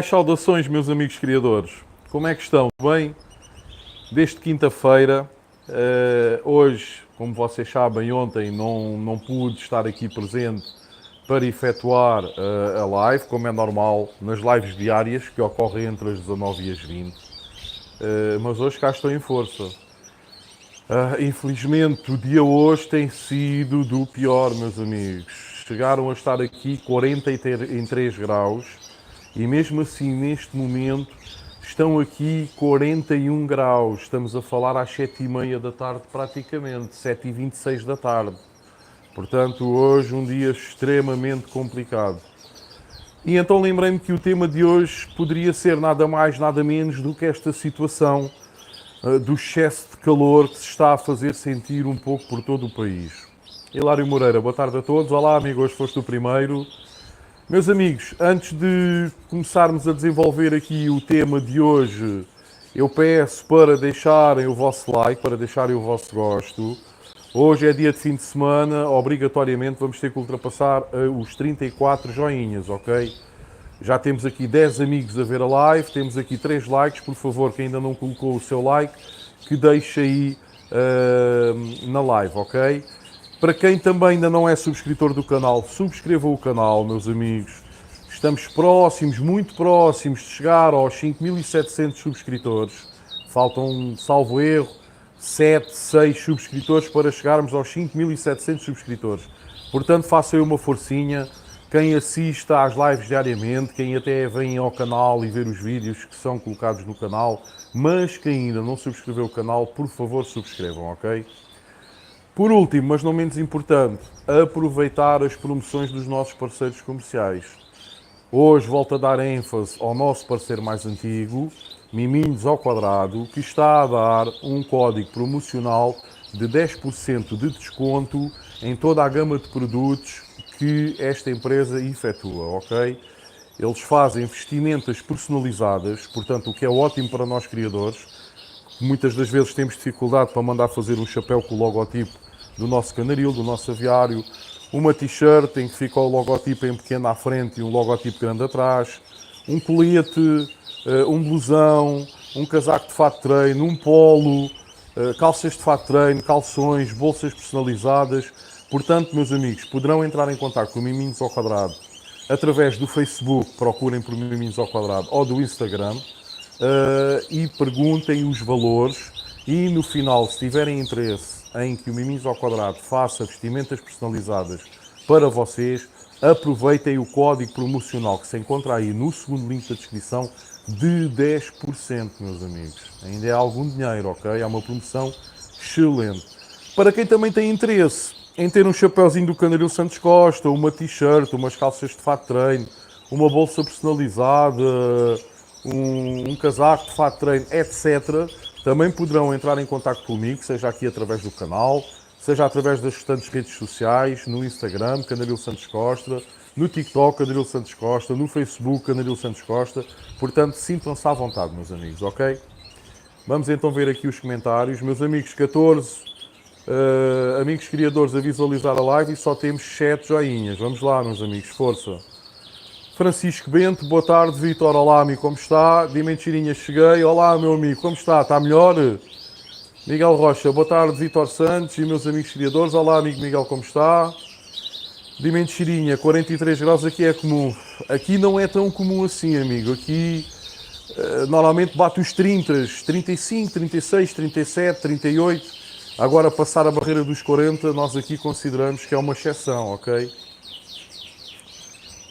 Saudações, meus amigos criadores. Como é que estão? Bem? Desde quinta-feira, hoje, como vocês sabem, ontem não pude estar aqui presente para efetuar a live, como é normal, nas lives diárias que ocorrem entre as 19 e as 20. Mas hoje cá estou em força. Infelizmente, o dia hoje tem sido do pior, meus amigos. Chegaram a estar aqui 43 graus e mesmo assim, neste momento, estão aqui 41 graus. Estamos a falar às 7h30 da tarde, praticamente, 7h26 da tarde. Portanto, hoje um dia extremamente complicado. E então lembrei-me que o tema de hoje poderia ser nada mais, nada menos do que esta situação do excesso de calor que se está a fazer sentir um pouco por todo o país. Hilário Moreira, boa tarde a todos. Olá, amigo, hoje foste o primeiro. Meus amigos, antes de começarmos a desenvolver aqui o tema de hoje, eu peço para deixarem o vosso like, para deixarem o vosso gosto. Hoje é dia de fim de semana, obrigatoriamente vamos ter que ultrapassar os 34 joinhas, ok? Já temos aqui 10 amigos a ver a live, temos aqui 3 likes, por favor, quem ainda não colocou o seu like, que deixe aí na live, ok? Para quem também ainda não é subscritor do canal, subscreva o canal, meus amigos. Estamos próximos, muito próximos de chegar aos 5.700 subscritores. Faltam, salvo erro, 7, 6 subscritores para chegarmos aos 5.700 subscritores. Portanto, façam aí uma forcinha. Quem assiste às lives diariamente, quem até vem ao canal e ver os vídeos que são colocados no canal, mas que ainda não subscreveu o canal, por favor subscrevam, ok? Por último, mas não menos importante, aproveitar as promoções dos nossos parceiros comerciais. Hoje volto a dar ênfase ao nosso parceiro mais antigo, Miminhos ao Quadrado, que está a dar um código promocional de 10% de desconto em toda a gama de produtos que esta empresa efetua, ok? Eles fazem vestimentas personalizadas, portanto, o que é ótimo para nós criadores. Muitas das vezes temos dificuldade para mandar fazer um chapéu com o logotipo do nosso canaril, do nosso aviário, uma t-shirt em que fica o logotipo em pequeno à frente e um logotipo grande atrás, um colete, um blusão, um casaco de fato de treino, um polo, calças de fato de treino, calções, bolsas personalizadas. Portanto, meus amigos, poderão entrar em contato com o Miminhos ao Quadrado através do Facebook, procurem por Miminhos ao Quadrado, ou do Instagram, e perguntem os valores e no final, se tiverem interesse em que o Miminhos ao Quadrado faça vestimentas personalizadas para vocês, aproveitem o código promocional que se encontra aí no segundo link da descrição de 10%, meus amigos. Ainda é algum dinheiro, ok? É uma promoção excelente. Para quem também tem interesse em ter um chapéuzinho do Canaril Santos Costa, uma t-shirt, umas calças de fato de treino, uma bolsa personalizada, um casaco de fato de treino, etc., também poderão entrar em contato comigo, seja aqui através do canal, seja através das restantes redes sociais, no Instagram, Canaril Santos Costa, no TikTok, Canaril Santos Costa, no Facebook, Canaril Santos Costa. Portanto, sintam-se à vontade, meus amigos, ok? Vamos então ver aqui os comentários. Meus amigos, 14 amigos criadores a visualizar a live e só temos 7 joinhas. Vamos lá, meus amigos, força. Francisco Bento, boa tarde. Vitor, olá, amigo, como está? Dimentirinha, cheguei. Olá, meu amigo, como está? Está melhor? Miguel Rocha, boa tarde. Vitor Santos e meus amigos criadores. Olá, amigo Miguel, como está? Dimentirinha, 43 graus aqui é comum. Aqui não é tão comum assim, amigo. Aqui normalmente bate os 30, 35, 36, 37, 38. Agora, passar a barreira dos 40, nós aqui consideramos que é uma exceção, ok?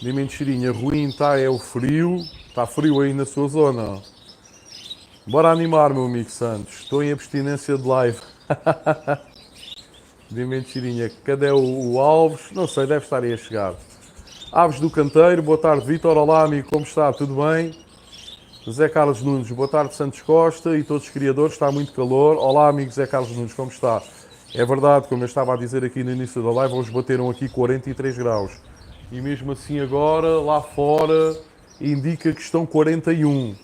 De mentirinha, ruim está é o frio. Está frio aí na sua zona. Bora animar, meu amigo Santos. Estou em abstinência de live. De mentirinha, cadê o Alves? Não sei, deve estar aí a chegar. Aves do Canteiro, boa tarde, Vitor. Olá, amigo, como está? Tudo bem? Zé Carlos Nunes, boa tarde, Santos Costa e todos os criadores, está muito calor. Olá, amigo Zé Carlos Nunes, como está? É verdade, como eu estava a dizer aqui no início da live, hoje bateram aqui 43 graus. E mesmo assim agora, lá fora, indica que estão 41.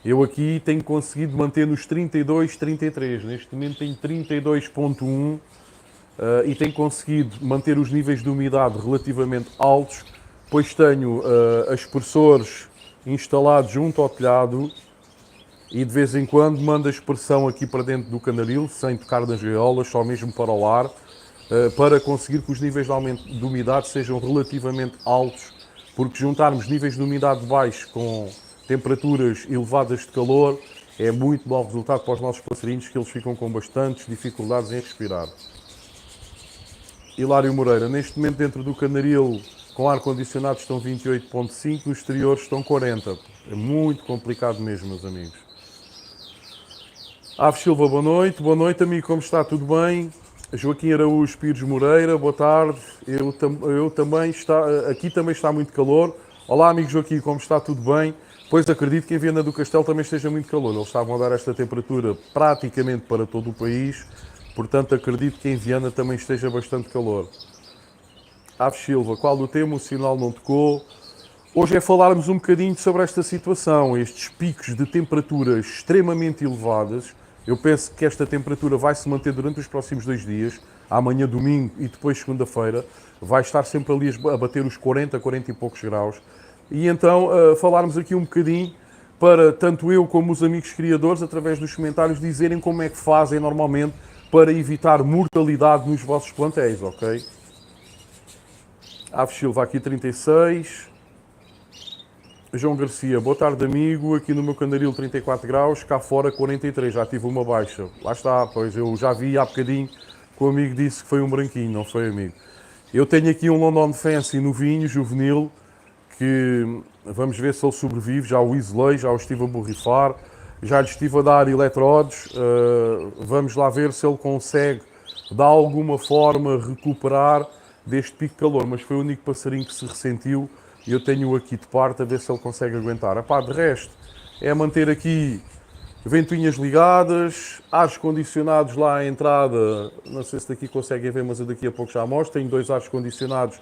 Eu aqui tenho conseguido manter nos 32, 33. Neste momento tenho 32,1 e tenho conseguido manter os níveis de umidade relativamente altos, pois tenho aspersores instalado junto ao telhado e de vez em quando manda expressão aqui para dentro do canaril, sem tocar nas gaiolas, só mesmo para o ar, para conseguir que os níveis de umidade sejam relativamente altos, porque juntarmos níveis de umidade baixos com temperaturas elevadas de calor é muito mau resultado para os nossos passarinhos, que eles ficam com bastantes dificuldades em respirar. Hilário Moreira, neste momento dentro do canaril com ar-condicionado estão 28,5, no exterior estão 40. É muito complicado mesmo, meus amigos. Aves Silva, boa noite. Boa noite, amigo, como está? Tudo bem? Joaquim Araújo Pires Moreira, boa tarde. Eu também aqui também está muito calor. Olá, amigo Joaquim, como está? Tudo bem? Pois acredito que em Viana do Castelo também esteja muito calor. Eles estavam a dar esta temperatura praticamente para todo o país. Portanto, acredito que em Viana também esteja bastante calor. Aves Silva, qual o tema? O sinal não tocou. Hoje é falarmos um bocadinho sobre esta situação, estes picos de temperaturas extremamente elevadas. Eu penso que esta temperatura vai se manter durante os próximos 2 dias, amanhã domingo e depois segunda-feira. Vai estar sempre ali a bater os 40, 40 e poucos graus. E então falarmos aqui um bocadinho para tanto eu como os amigos criadores, através dos comentários, dizerem como é que fazem normalmente para evitar mortalidade nos vossos plantéis, ok? Aves Silva, aqui 36. João Garcia, boa tarde, amigo. Aqui no meu candaril 34 graus, cá fora 43. Já tive uma baixa. Lá está, pois eu já vi há bocadinho que o amigo disse que foi um branquinho, não foi, amigo? Eu tenho aqui um London Fancy novinho, juvenil, que vamos ver se ele sobrevive. Já o isolei, já o estive a borrifar, já lhe estive a dar eletrodos. Vamos lá ver se ele consegue, de alguma forma, recuperar deste pico de calor. Mas foi o único passarinho que se ressentiu e eu tenho-o aqui de parte a ver se ele consegue aguentar. Epá, de resto, é manter aqui ventoinhas ligadas, ares condicionados lá à entrada. Não sei se daqui conseguem ver, mas eu daqui a pouco já mostro. Tenho 2 ares condicionados,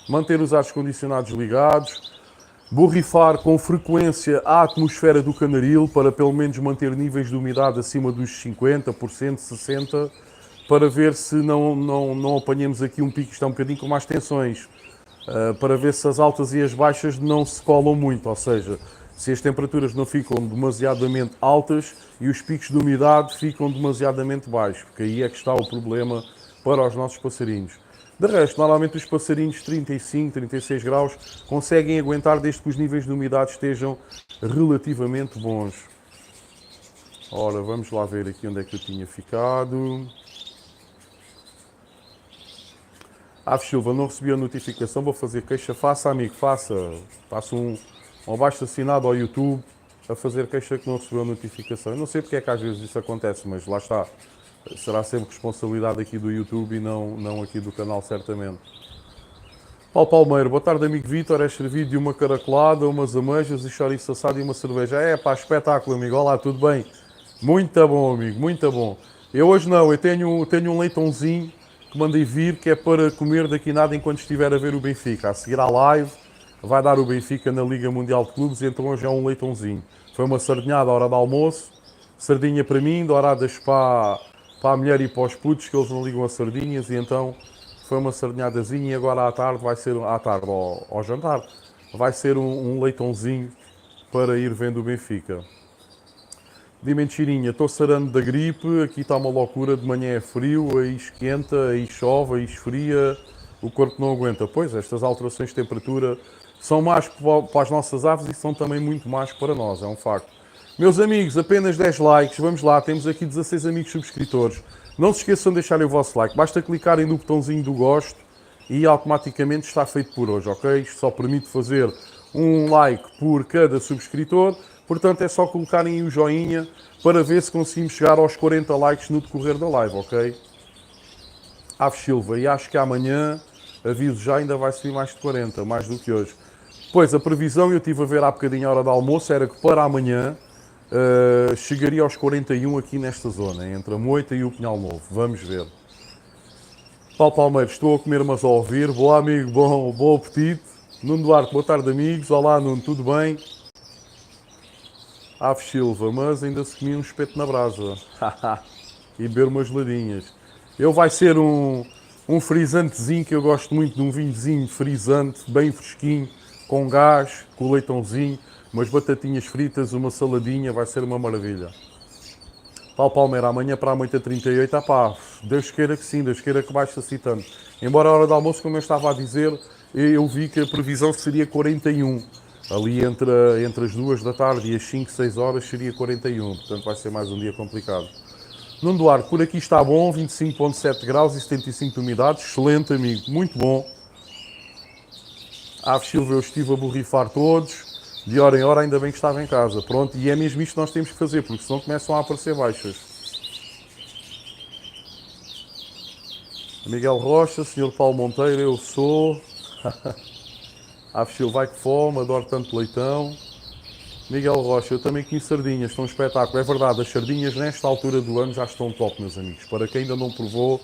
manter os ares condicionados ligados. Borrifar com frequência a atmosfera do canaril para pelo menos manter níveis de umidade acima dos 50%, 60%, para ver se não apanhamos aqui um pico que está um bocadinho com mais tensões, para ver se as altas e as baixas não se colam muito, ou seja, se as temperaturas não ficam demasiadamente altas e os picos de umidade ficam demasiadamente baixos, porque aí é que está o problema para os nossos passarinhos. De resto, normalmente os passarinhos 35, 36 graus conseguem aguentar desde que os níveis de umidade estejam relativamente bons. Ora, vamos lá ver aqui onde é que eu tinha ficado. Aves Silva, não recebi a notificação, vou fazer queixa. Faça, amigo, faça. Faça um abaixo assinado ao YouTube a fazer queixa que não recebeu a notificação. Eu não sei porque é que às vezes isso acontece, mas lá está. Será sempre responsabilidade aqui do YouTube e não aqui do canal, certamente. Paulo Palmeiro, boa tarde, amigo Vítor. É servido de uma caracolada, umas ameijas e chouriço assado e uma cerveja. É pá, espetáculo, amigo. Olá, tudo bem? Muito bom, amigo, muito bom. Eu hoje não, eu tenho um leitãozinho que mandei vir, que é para comer daqui nada enquanto estiver a ver o Benfica. A seguir à live, vai dar o Benfica na Liga Mundial de Clubes, e então hoje é um leitãozinho. Foi uma sardinhada à hora do almoço, sardinha para mim, douradas para a mulher e para os putos, que eles não ligam a sardinhas, e então foi uma sardinhadazinha. E agora à tarde vai ser, ao jantar, vai ser um leitãozinho para ir vendo o Benfica. De mentirinha, estou sarando da gripe, aqui está uma loucura, de manhã é frio, aí esquenta, aí chove, aí esfria, o corpo não aguenta. Pois, estas alterações de temperatura são más para as nossas aves e são também muito más para nós, é um facto. Meus amigos, apenas 10 likes, vamos lá, temos aqui 16 amigos subscritores. Não se esqueçam de deixarem o vosso like, basta clicarem no botãozinho do gosto e automaticamente está feito por hoje, ok? Isto só permite fazer um like por cada subscritor, portanto é só colocarem o joinha para ver se conseguimos chegar aos 40 likes no decorrer da live, ok? Aves Silva, e acho que amanhã, aviso já, ainda vai subir mais de 40, mais do que hoje. Pois, a previsão, eu estive a ver há bocadinho a hora do almoço, era que para amanhã chegaria aos 41 aqui nesta zona, entre a Moita e o Pinhal Novo. Vamos ver. Paulo Palmeiro, estou a comer, mas a ouvir. Boa, amigo, bom apetite. Nuno Duarte, boa tarde, amigos. Olá, Nuno, tudo bem? Aves Silva, mas ainda se comia um espeto na brasa. E beber umas geladinhas. Eu vai ser um frisantezinho, que eu gosto muito de um vinhozinho frisante, bem fresquinho, com gás, com o leitãozinho. Umas batatinhas fritas, uma saladinha, vai ser uma maravilha. Paulo Palmeira, amanhã para a noite 38, pá, Deus queira que sim, Deus queira que baixe assim tanto. Embora a hora do almoço, como eu estava a dizer, eu vi que a previsão seria 41. Ali entre as 2 da tarde e as 5, 6 horas seria 41, portanto vai ser mais um dia complicado. Nuno Duarte, por aqui está bom, 25,7 graus e 75 de umidade, excelente amigo, muito bom. Aves Silva, eu estive a borrifar todos, de hora em hora, ainda bem que estava em casa. Pronto, e é mesmo isto que nós temos que fazer, porque senão começam a aparecer baixas. Miguel Rocha, Sr. Paulo Monteiro, eu sou. Aves Silva, vai que fome, adoro tanto leitão. Miguel Rocha, eu também comi sardinhas, estão um espetáculo. É verdade, as sardinhas nesta altura do ano já estão top, meus amigos. Para quem ainda não provou,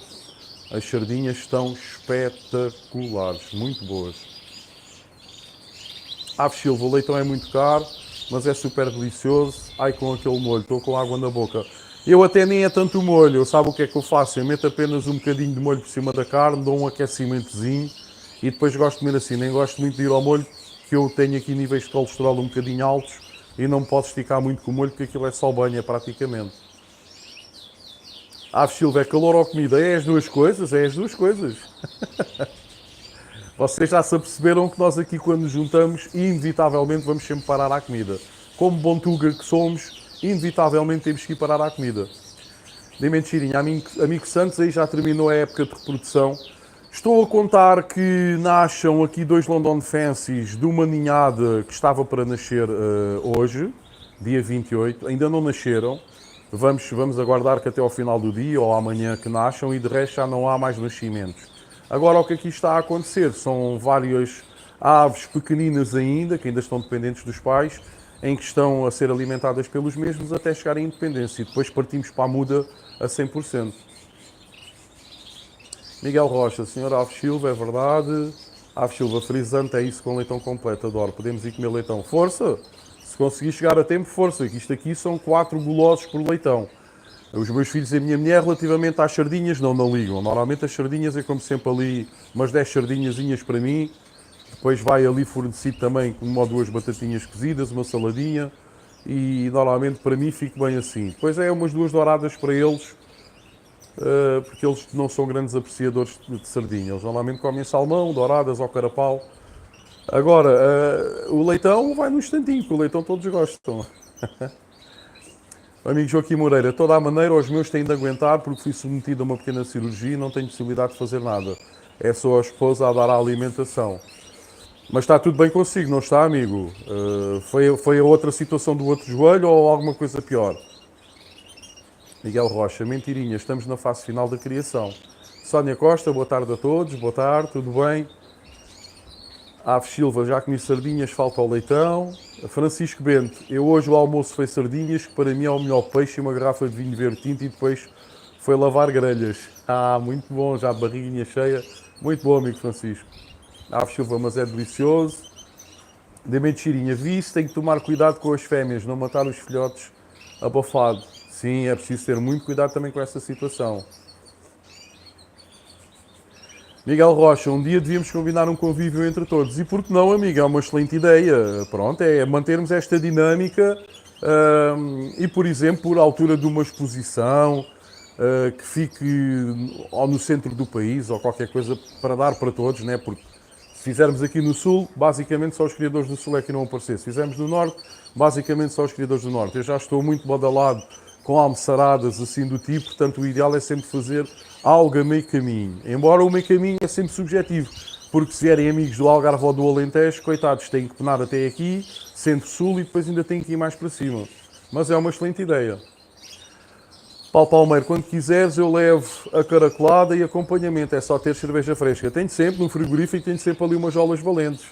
as sardinhas estão espetaculares, muito boas. Aves Silva, o leitão é muito caro, mas é super delicioso. Ai, com aquele molho, estou com água na boca. Eu até nem é tanto molho, eu sabe o que é que eu faço? Eu meto apenas um bocadinho de molho por cima da carne, dou um aquecimentozinho e depois gosto de comer assim. Nem gosto muito de ir ao molho, que eu tenho aqui níveis de colesterol um bocadinho altos e não me posso esticar muito com o molho, porque aquilo é só banha praticamente. Aves Silva, é calor ou comida? É as duas coisas, é as duas coisas. Vocês já se aperceberam que nós aqui, quando nos juntamos, inevitavelmente vamos sempre parar à comida. Como bom tuga que somos, inevitavelmente temos que ir parar à comida. De mentirinha, amigo Santos, aí já terminou a época de reprodução. Estou a contar que nasçam aqui 2 London Fancies de uma ninhada que estava para nascer hoje, dia 28. Ainda não nasceram. Vamos aguardar que até ao final do dia ou amanhã que nasçam e de resto já não há mais nascimentos. Agora, o que aqui está a acontecer são várias aves pequeninas ainda, que ainda estão dependentes dos pais, em que estão a ser alimentadas pelos mesmos até chegarem à independência. E depois partimos para a muda a 100%. Miguel Rocha, Sr. Aves Silva, é verdade. Aves Silva, frisante, é isso com leitão completo, adoro. Podemos ir comer leitão. Força! Se conseguir chegar a tempo, força, que isto aqui são 4 golosos por leitão. Os meus filhos e a minha mulher, relativamente às sardinhas, não ligam. Normalmente as sardinhas, eu como sempre ali umas 10 sardinhazinhas para mim. Depois vai ali fornecido também com 1 ou 2 batatinhas cozidas, uma saladinha. E normalmente para mim fico bem assim. Depois é umas 2 douradas para eles, porque eles não são grandes apreciadores de sardinha. Eles normalmente comem salmão, douradas ou carapau. Agora, o leitão vai num instantinho, porque o leitão todos gostam. Amigo Joaquim Moreira, de toda a maneira, os meus têm de aguentar porque fui submetido a uma pequena cirurgia e não tenho possibilidade de fazer nada. É só a esposa a dar a alimentação. Mas está tudo bem consigo, não está, amigo? Foi a outra situação do outro joelho ou alguma coisa pior? Miguel Rocha, mentirinha, estamos na fase final da criação. Sónia Costa, boa tarde a todos, boa tarde, tudo bem? Aves Silva, já comi sardinhas, falta o leitão. Francisco Bento, eu hoje o almoço foi sardinhas, que para mim é o melhor peixe, e uma garrafa de vinho verde tinto e depois foi lavar grelhas. Muito bom, já de barriguinha cheia. Muito bom, amigo Francisco. Aves Silva, mas é delicioso. De mentirinha, vi-se, tem que tomar cuidado com as fêmeas, não matar os filhotes abafado. Sim, é preciso ter muito cuidado também com essa situação. Miguel Rocha, um dia devíamos combinar um convívio entre todos. E por que não, amigo? É uma excelente ideia. Pronto, é mantermos esta dinâmica e, por exemplo, por altura de uma exposição que fique ou no centro do país ou qualquer coisa para dar para todos, né? Porque se fizermos aqui no Sul, basicamente só os criadores do Sul é que irão aparecer. Se fizermos no Norte, basicamente só os criadores do Norte. Eu já estou muito badalado com almoçaradas assim do tipo, portanto o ideal é sempre fazer algo a meio caminho. Embora o meio caminho é sempre subjetivo, porque se vierem amigos do Algarve ou do Alentejo, coitados, têm que penar até aqui, centro-sul, e depois ainda têm que ir mais para cima. Mas é uma excelente ideia. Paulo Palmeiro, quando quiseres eu levo a caracolada e acompanhamento, é só ter cerveja fresca. Tenho sempre no frigorífico, tenho sempre ali umas jolas valentes.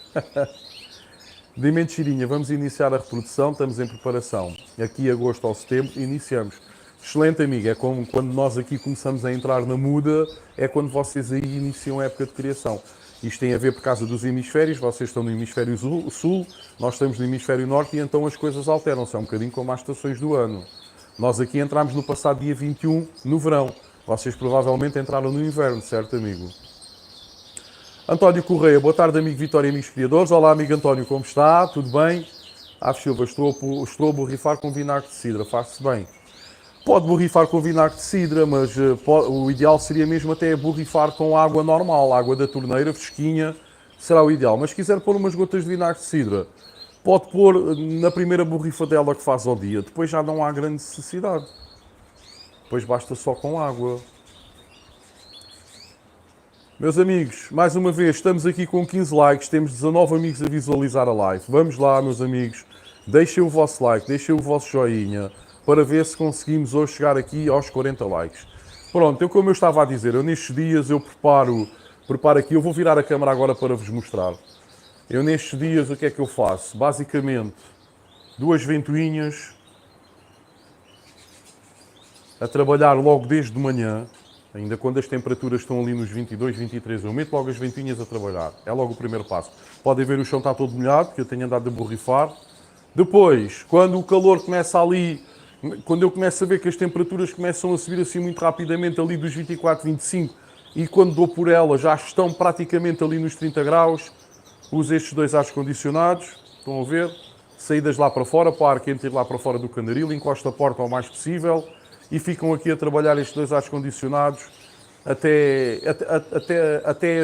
De mentirinha, vamos iniciar a reprodução, estamos em preparação. Aqui agosto ou setembro, iniciamos. Excelente, amigo, é como quando nós aqui começamos a entrar na muda, é quando vocês aí iniciam a época de criação. Isto tem a ver por causa dos hemisférios, vocês estão no hemisfério sul, nós estamos no hemisfério norte e então as coisas alteram-se, é um bocadinho como as estações do ano. Nós aqui entramos no passado dia 21, no verão. Vocês provavelmente entraram no inverno, certo, amigo? António Correia, boa tarde, amigo Vitória e amigos criadores. Olá, amigo António, como está? Tudo bem? Silva, estou a borrifar com vinagre de cidra, faz-se bem. Pode borrifar com vinagre de cidra, mas o ideal seria mesmo até borrifar com água normal, água da torneira, fresquinha, será o ideal. Mas se quiser pôr umas gotas de vinagre de cidra, pode pôr na primeira borrifadela que faz ao dia, depois já não há grande necessidade. Depois basta só com água. Meus amigos, mais uma vez, estamos aqui com 15 likes, temos 19 amigos a visualizar a live. Vamos lá, meus amigos, deixem o vosso like, deixem o vosso joinha, para ver se conseguimos hoje chegar aqui aos 40 likes. Pronto, como eu estava a dizer, eu nestes dias eu preparo aqui, eu vou virar a câmera agora para vos mostrar. Eu nestes dias o que é que eu faço? Basicamente, 2 ventoinhas a trabalhar logo desde de manhã, ainda quando as temperaturas estão ali nos 22, 23, eu meto logo as ventoinhas a trabalhar. É logo o primeiro passo. Podem ver o chão está todo molhado, porque eu tenho andado a borrifar. Depois, quando o calor começa ali, quando eu começo a ver que as temperaturas começam a subir assim muito rapidamente, ali dos 24, 25, e quando dou por ela já estão praticamente ali nos 30 graus, uso estes 2 ares condicionados, estão a ver? Saídas lá para fora, para o ar quente ir lá para fora do candaril, encosto a porta ao mais possível e ficam aqui a trabalhar estes 2 ares condicionados até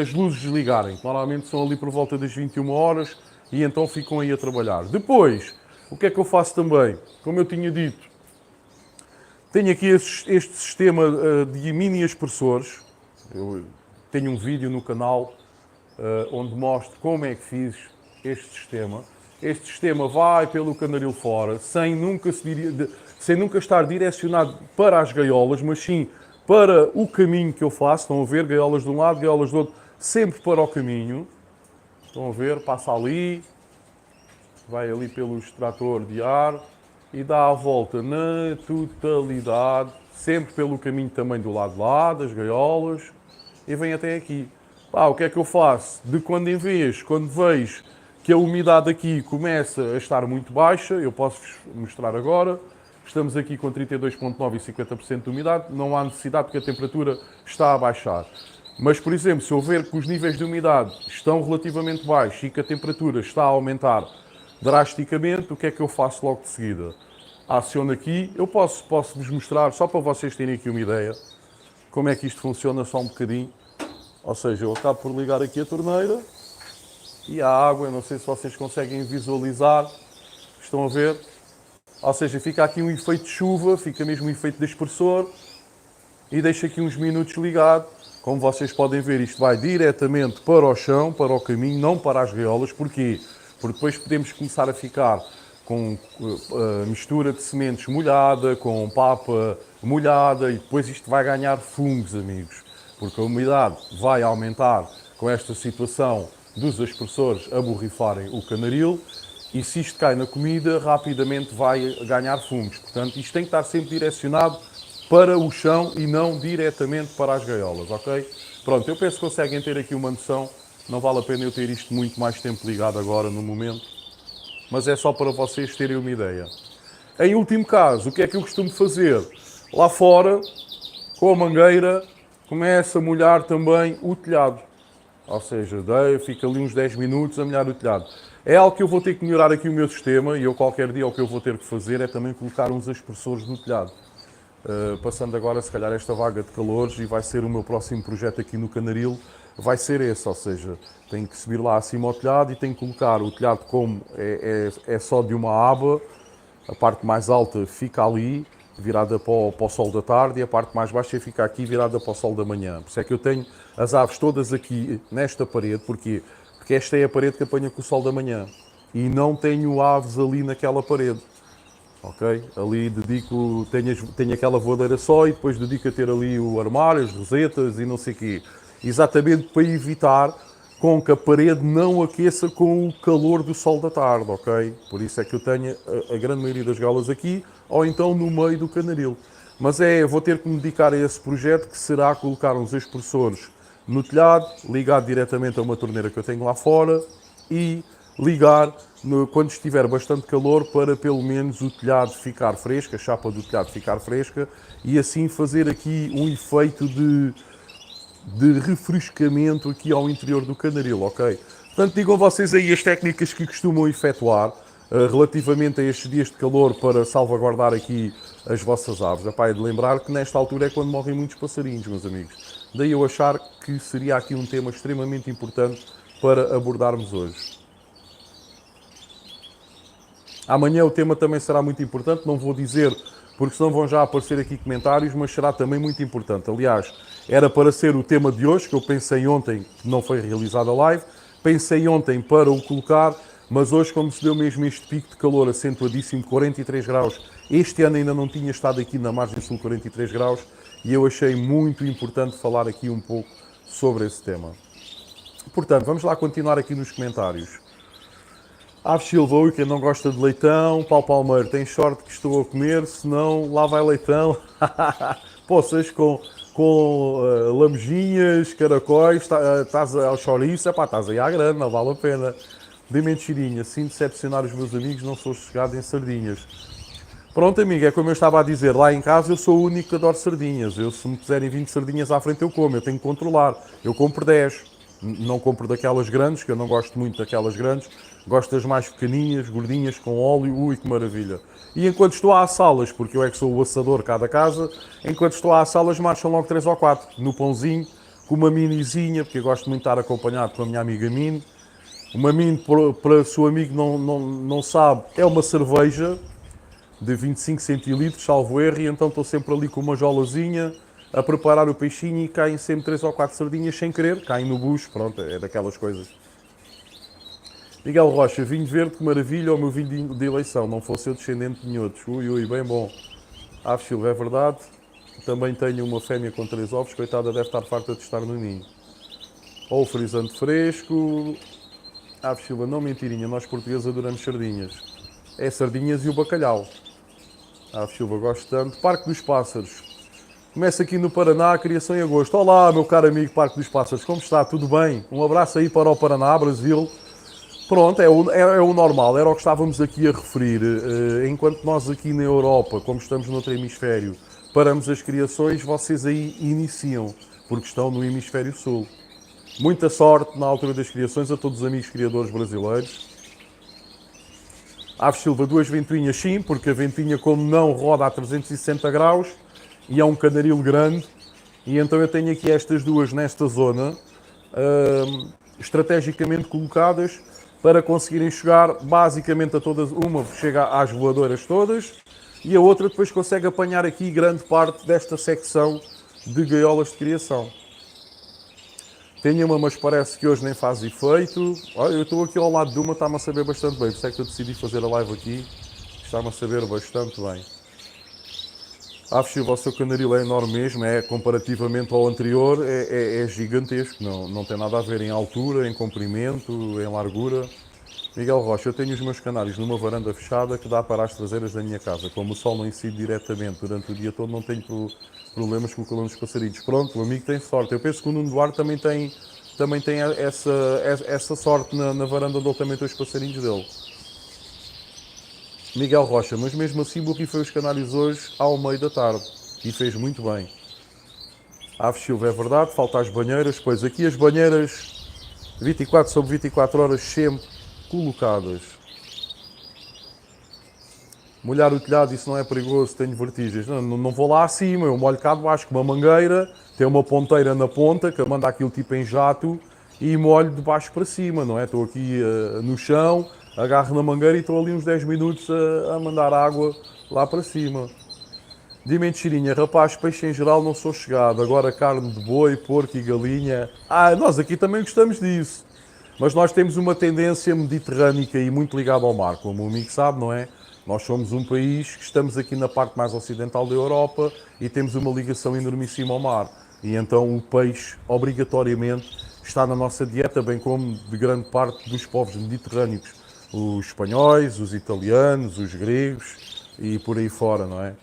as luzes desligarem. Normalmente são ali por volta das 21 horas e então ficam aí a trabalhar. Depois, o que é que eu faço também? Como eu tinha dito, tenho aqui este sistema de mini aspersores. Eu tenho um vídeo no canal onde mostro como é que fiz este sistema. Este sistema vai pelo candaril fora, sem nunca estar direcionado para as gaiolas, mas sim para o caminho que eu faço. Estão a ver? Gaiolas de um lado, gaiolas do outro, sempre para o caminho. Estão a ver? Passa ali, vai ali pelo extrator de ar e dá a volta na totalidade, sempre pelo caminho também do lado de lá, das gaiolas, e vem até aqui. O que é que eu faço? De quando em vez, quando vejo que a umidade aqui começa a estar muito baixa, eu posso-vos mostrar agora, estamos aqui com 32,9% e 50% de umidade, não há necessidade porque a temperatura está a baixar. Mas, por exemplo, se eu ver que os níveis de umidade estão relativamente baixos e que a temperatura está a aumentar drasticamente, o que é que eu faço logo de seguida? Aciono aqui, eu posso-vos mostrar, só para vocês terem aqui uma ideia, como é que isto funciona só um bocadinho. Ou seja, eu acabo por ligar aqui a torneira e a água, eu não sei se vocês conseguem visualizar, estão a ver? Ou seja, fica aqui um efeito de chuva, fica mesmo um efeito de aspersor e deixo aqui uns minutos ligado. Como vocês podem ver, isto vai diretamente para o chão, para o caminho, não para as gaiolas. Porquê? Porque depois podemos começar a ficar com mistura de sementes molhada, com papa molhada e depois isto vai ganhar fungos, amigos. Porque a umidade vai aumentar com esta situação dos aspersores a borrifarem o canaril e se isto cai na comida, rapidamente vai ganhar fungos. Portanto, isto tem que estar sempre direcionado para o chão e não diretamente para as gaiolas, ok? Pronto, eu penso que conseguem ter aqui uma noção. Não vale a pena eu ter isto muito mais tempo ligado agora, no momento. Mas é só para vocês terem uma ideia. Em último caso, o que é que eu costumo fazer? Lá fora, com a mangueira, começo a molhar também o telhado. Ou seja, fica ali uns 10 minutos a molhar o telhado. É algo que eu vou ter que melhorar aqui o meu sistema e eu qualquer dia o que eu vou ter que fazer é também colocar uns aspersores no telhado. Passando agora, se calhar, esta vaga de calores e vai ser o meu próximo projeto aqui no Canaril, vai ser esse, ou seja, tenho que subir lá acima ao telhado e tenho que colocar o telhado como é só de uma aba, a parte mais alta fica ali, virada para o sol da tarde e a parte mais baixa fica aqui virada para o sol da manhã. Por isso é que eu tenho as aves todas aqui nesta parede, porquê? Porque esta é a parede que apanha com o sol da manhã e não tenho aves ali naquela parede. Ok? Ali tenho aquela voadeira só e depois dedico a ter ali o armário, as rosetas e não sei o quê. Exatamente para evitar com que a parede não aqueça com o calor do sol da tarde, ok? Por isso é que eu tenho a grande maioria das galas aqui ou então no meio do canaril. Mas vou ter que me dedicar a esse projeto que será colocar uns expressores no telhado, ligado diretamente a uma torneira que eu tenho lá fora e ligar quando estiver bastante calor para pelo menos o telhado ficar fresco, a chapa do telhado ficar fresca e assim fazer aqui um efeito de refrescamento aqui ao interior do canaril, ok? Portanto, digam vocês aí as técnicas que costumam efetuar. relativamente a estes dias de calor para salvaguardar aqui as vossas aves. Epá, é de lembrar que nesta altura é quando morrem muitos passarinhos, meus amigos. Daí eu achar que seria aqui um tema extremamente importante para abordarmos hoje. Amanhã o tema também será muito importante, não vou dizer porque senão vão já aparecer aqui comentários, mas será também muito importante. Aliás, era para ser o tema de hoje, que eu pensei ontem, que não foi realizada a live, pensei ontem para o colocar, mas hoje, como se deu mesmo este pico de calor acentuadíssimo, 43 graus, este ano ainda não tinha estado aqui na margem sul 43 graus, e eu achei muito importante falar aqui um pouco sobre esse tema. Portanto, vamos lá continuar aqui nos comentários. Aves Silva, ui, quem não gosta de leitão, Paulo Palmeiro, tem sorte que estou a comer, senão lá vai leitão. Poças com lamejinhas, caracóis, estás ao chouriço, estás aí à grande, não vale a pena. Dê-me enchirinha, assim decepcionar os meus amigos, não sou chegado em sardinhas. Pronto, amigo, é como eu estava a dizer, lá em casa eu sou o único que adoro sardinhas. Eu, se me puserem 20 sardinhas à frente, eu como, eu tenho que controlar. Eu compro 10. Não compro daquelas grandes, que eu não gosto muito daquelas grandes. Gosto das mais pequeninhas, gordinhas, com óleo. Ui, que maravilha. E enquanto estou a assá-las, porque eu é que sou o assador cá da casa, enquanto estou a assá-las, marcham logo 3 ou 4. No pãozinho, com uma minizinha, porque eu gosto muito de estar acompanhado com a minha amiga Mini. Uma Mini, para se o amigo não sabe, é uma cerveja de 25 centilitros, salvo erro, e então estou sempre ali com uma jolazinha a preparar o peixinho e caem sempre 3 ou 4 sardinhas sem querer, caem no bucho, pronto, é daquelas coisas. Miguel Rocha, vinho verde, que maravilha, o meu vinho de eleição, não fosse eu descendente de outros. Ui, ui, bem bom. Aves Silva, é verdade. Também tenho uma fêmea com 3 ovos, coitada, deve estar farta de estar no ninho. Ou frisante fresco. Aves Silva, não mentirinha, nós portugueses adoramos sardinhas. É sardinhas e o bacalhau. Aves Silva, gosto tanto. Parque dos Pássaros. Começa aqui no Paraná, a criação em agosto. Olá, meu caro amigo Parque dos Pássaros, como está? Tudo bem? Um abraço aí para o Paraná, Brasil. Pronto, é o normal, era o que estávamos aqui a referir. Enquanto nós aqui na Europa, como estamos no outro hemisfério, paramos as criações, vocês aí iniciam, porque estão no hemisfério sul. Muita sorte na altura das criações a todos os amigos criadores brasileiros. Aves Silva, 2 ventoinhas sim, porque a ventoinha como não roda a 360 graus e é um canaril grande, e então eu tenho aqui estas duas nesta zona, estrategicamente colocadas, para conseguirem chegar basicamente a todas. Uma chega às voadoras todas e a outra depois consegue apanhar aqui grande parte desta secção de gaiolas de criação. Tenho uma, mas parece que hoje nem faz efeito. Olha, eu estou aqui ao lado de uma, está-me a saber bastante bem. Por isso é que eu decidi fazer a live aqui. Está-me a saber bastante bem. Aves Silva, o seu canaril é enorme mesmo, é comparativamente ao anterior, é gigantesco, não tem nada a ver em altura, em comprimento, em largura. Miguel Rocha, eu tenho os meus canários numa varanda fechada que dá para as traseiras da minha casa. Como o sol não incide diretamente durante o dia todo, não tenho problemas com o calor dos passarinhos. Pronto, o amigo tem sorte. Eu penso que o Nuno Duarte também tem essa sorte na varanda onde ele também tem os passarinhos dele. Miguel Rocha, mas mesmo assim borrifei os canários hoje ao meio da tarde e fez muito bem. Aves Silva, é verdade, falta as banheiras, pois aqui as banheiras 24 sobre 24 horas sempre colocadas. Molhar o telhado, isso não é perigoso, tenho vertigens. Não vou lá acima, eu molho cá de baixo com uma mangueira, tem uma ponteira na ponta que manda aquilo tipo em jato e molho de baixo para cima, não é? Estou aqui no chão, agarro na mangueira e estou ali uns 10 minutos a mandar água lá para cima. Dime cheirinha, rapaz, peixe em geral não sou chegado, agora carne de boi, porco e galinha. Nós aqui também gostamos disso. Mas nós temos uma tendência mediterrânica e muito ligada ao mar, como o amigo sabe, não é? Nós somos um país que estamos aqui na parte mais ocidental da Europa e temos uma ligação enormíssima ao mar. E então o peixe, obrigatoriamente, está na nossa dieta, bem como de grande parte dos povos mediterrâneos. Os espanhóis, os italianos, os gregos e por aí fora, não é?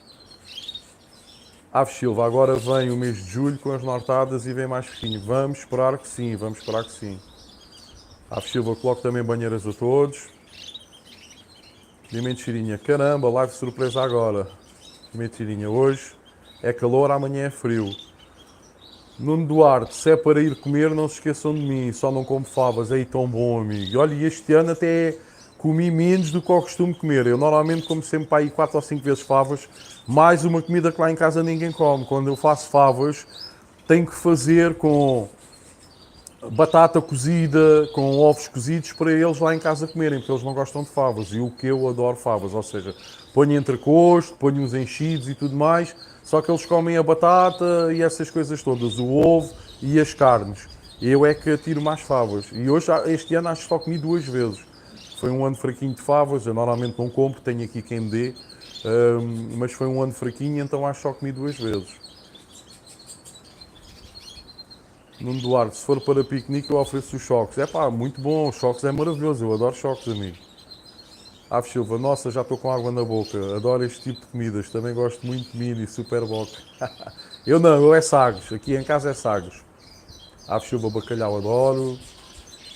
Aves Silva, agora vem o mês de julho com as nortadas e vem mais fresquinho. Vamos esperar que sim, vamos esperar que sim. Aves Silva, coloco também banheiras a todos. Dimento cheirinha, caramba, live surpresa agora. Dimento cheirinha, hoje é calor, amanhã é frio. Nuno Duarte, se é para ir comer, não se esqueçam de mim, só não como favas, aí tão bom, amigo. Olha, e este ano até comi menos do que eu costumo comer. Eu normalmente como sempre para aí 4 ou 5 vezes favas, mais uma comida que lá em casa ninguém come. Quando eu faço favas, tenho que fazer com batata cozida, com ovos cozidos para eles lá em casa comerem, porque eles não gostam de favas. E o que eu adoro favas, ou seja, ponho entrecosto, ponho uns enchidos e tudo mais, só que eles comem a batata e essas coisas todas, o ovo e as carnes. Eu é que atiro mais favas. E hoje, este ano, acho que só comi 2 vezes. Foi um ano fraquinho de favas, eu normalmente não compro, tenho aqui quem me dê, mas foi um ano fraquinho, então acho que só comi 2 vezes. Nuno Duarte, se for para piquenique eu ofereço os choques. É pá, muito bom, choques é maravilhoso, eu adoro choques, amigo. Ave Silva, nossa, já estou com água na boca, adoro este tipo de comidas, também gosto muito de mini, super boca. Eu não, eu é sagos, aqui em casa é sagos. Ave Silva, bacalhau, adoro.